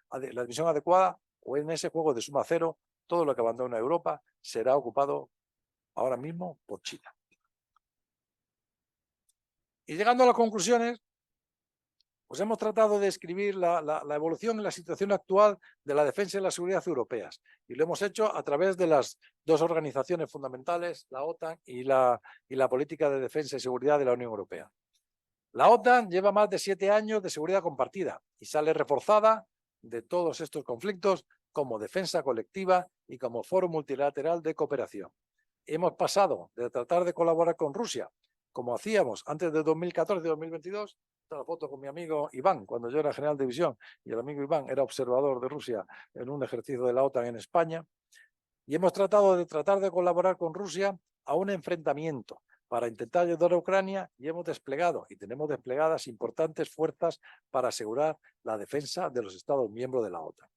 o en ese juego de suma cero. Todo lo que abandona Europa será ocupado ahora mismo por China. Y llegando a las conclusiones, pues hemos tratado de describir la evolución y la situación actual de la defensa y la seguridad europeas. Y lo hemos hecho a través de las dos organizaciones fundamentales, la OTAN y la política de defensa y seguridad de la Unión Europea. La OTAN lleva más de 7 años de seguridad compartida y sale reforzada de todos estos conflictos como defensa colectiva y como foro multilateral de cooperación. Hemos pasado de tratar de colaborar con Rusia, como hacíamos antes de 2014-2022, la foto con mi amigo Iván, cuando yo era general de división, y el amigo Iván era observador de Rusia en un ejercicio de la OTAN en España, y hemos tratado de colaborar con Rusia a un enfrentamiento para intentar ayudar a Ucrania y hemos desplegado y tenemos desplegadas importantes fuerzas para asegurar la defensa de los Estados miembros de la OTAN.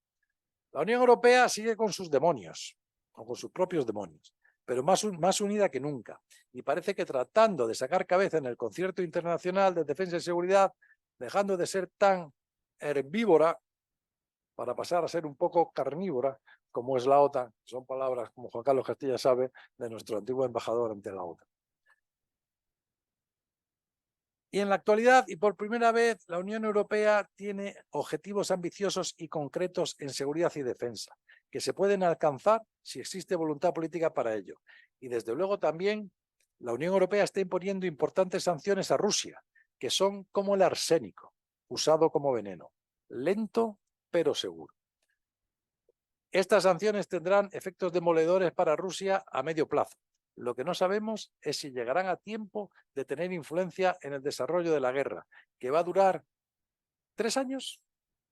La Unión Europea sigue con sus demonios, o con sus propios demonios, pero más unida que nunca. Y parece que tratando de sacar cabeza en el concierto internacional de defensa y seguridad, dejando de ser tan herbívora para pasar a ser un poco carnívora, como es la OTAN. Son palabras, como Juan Carlos Castilla sabe, de nuestro antiguo embajador ante la OTAN. Y en la actualidad, y por primera vez, la Unión Europea tiene objetivos ambiciosos y concretos en seguridad y defensa, que se pueden alcanzar si existe voluntad política para ello. Y desde luego también la Unión Europea está imponiendo importantes sanciones a Rusia, que son como el arsénico, usado como veneno, lento pero seguro. Estas sanciones tendrán efectos demoledores para Rusia a medio plazo. Lo que no sabemos es si llegarán a tiempo de tener influencia en el desarrollo de la guerra, que va a durar 3 años,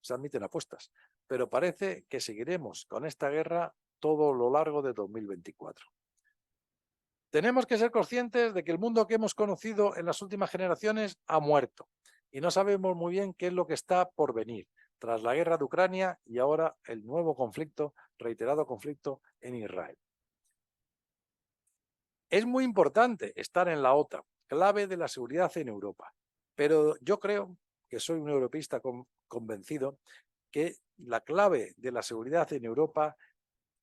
se admiten apuestas, pero parece que seguiremos con esta guerra todo lo largo de 2024. Tenemos que ser conscientes de que el mundo que hemos conocido en las últimas generaciones ha muerto y no sabemos muy bien qué es lo que está por venir tras la guerra de Ucrania y ahora el nuevo conflicto, reiterado conflicto en Israel. Es muy importante estar en la OTAN, clave de la seguridad en Europa, pero yo creo, que soy un europeísta convencido, que la clave de la seguridad en Europa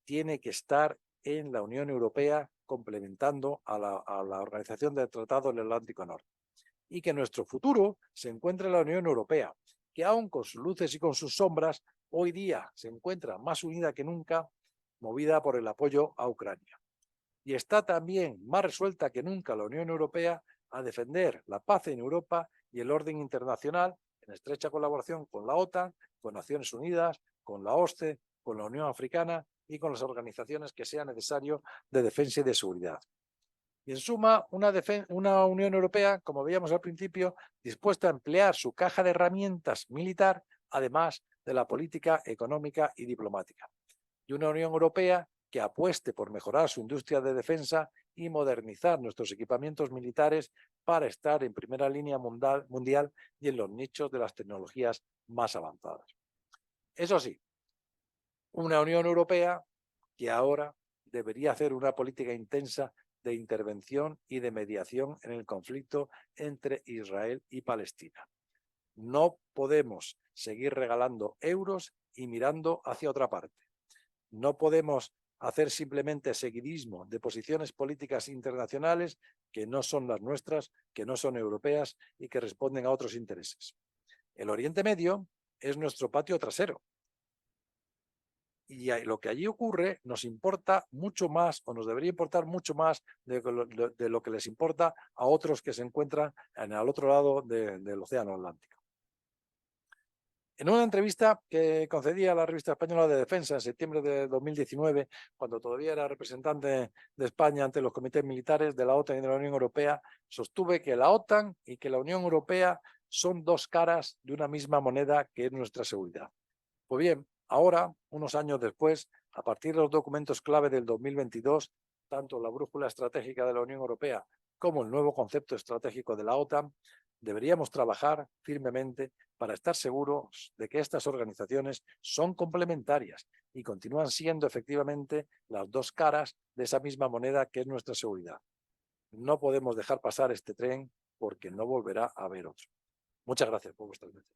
tiene que estar en la Unión Europea complementando a la Organización del Tratado del Atlántico Norte. Y que nuestro futuro se encuentra en la Unión Europea, que aun con sus luces y con sus sombras, hoy día se encuentra más unida que nunca, movida por el apoyo a Ucrania. Y está también más resuelta que nunca la Unión Europea a defender la paz en Europa y el orden internacional en estrecha colaboración con la OTAN, con Naciones Unidas, con la OSCE, con la Unión Africana y con las organizaciones que sea necesario de defensa y de seguridad. Y en suma, una Unión Europea, como veíamos al principio, dispuesta a emplear su caja de herramientas militar, además de la política económica y diplomática. Y una Unión Europea que apueste por mejorar su industria de defensa y modernizar nuestros equipamientos militares para estar en primera línea mundial y en los nichos de las tecnologías más avanzadas. Eso sí, una Unión Europea que ahora debería hacer una política intensa de intervención y de mediación en el conflicto entre Israel y Palestina. No podemos seguir regalando euros y mirando hacia otra parte. No podemos hacer simplemente seguidismo de posiciones políticas internacionales que no son las nuestras, que no son europeas y que responden a otros intereses. El Oriente Medio es nuestro patio trasero. Y lo que allí ocurre nos importa mucho más, o nos debería importar mucho más de lo que les importa a otros que se encuentran al otro lado del Océano Atlántico. En una entrevista que concedía a la Revista Española de Defensa en septiembre de 2019, cuando todavía era representante de España ante los comités militares de la OTAN y de la Unión Europea, sostuve que la OTAN y que la Unión Europea son dos caras de una misma moneda que es nuestra seguridad. Pues bien, ahora, unos años después, a partir de los documentos clave del 2022, tanto la brújula estratégica de la Unión Europea como el nuevo concepto estratégico de la OTAN, deberíamos trabajar firmemente para estar seguros de que estas organizaciones son complementarias y continúan siendo efectivamente las dos caras de esa misma moneda que es nuestra seguridad. No podemos dejar pasar este tren porque no volverá a haber otro. Muchas gracias por vuestra atención.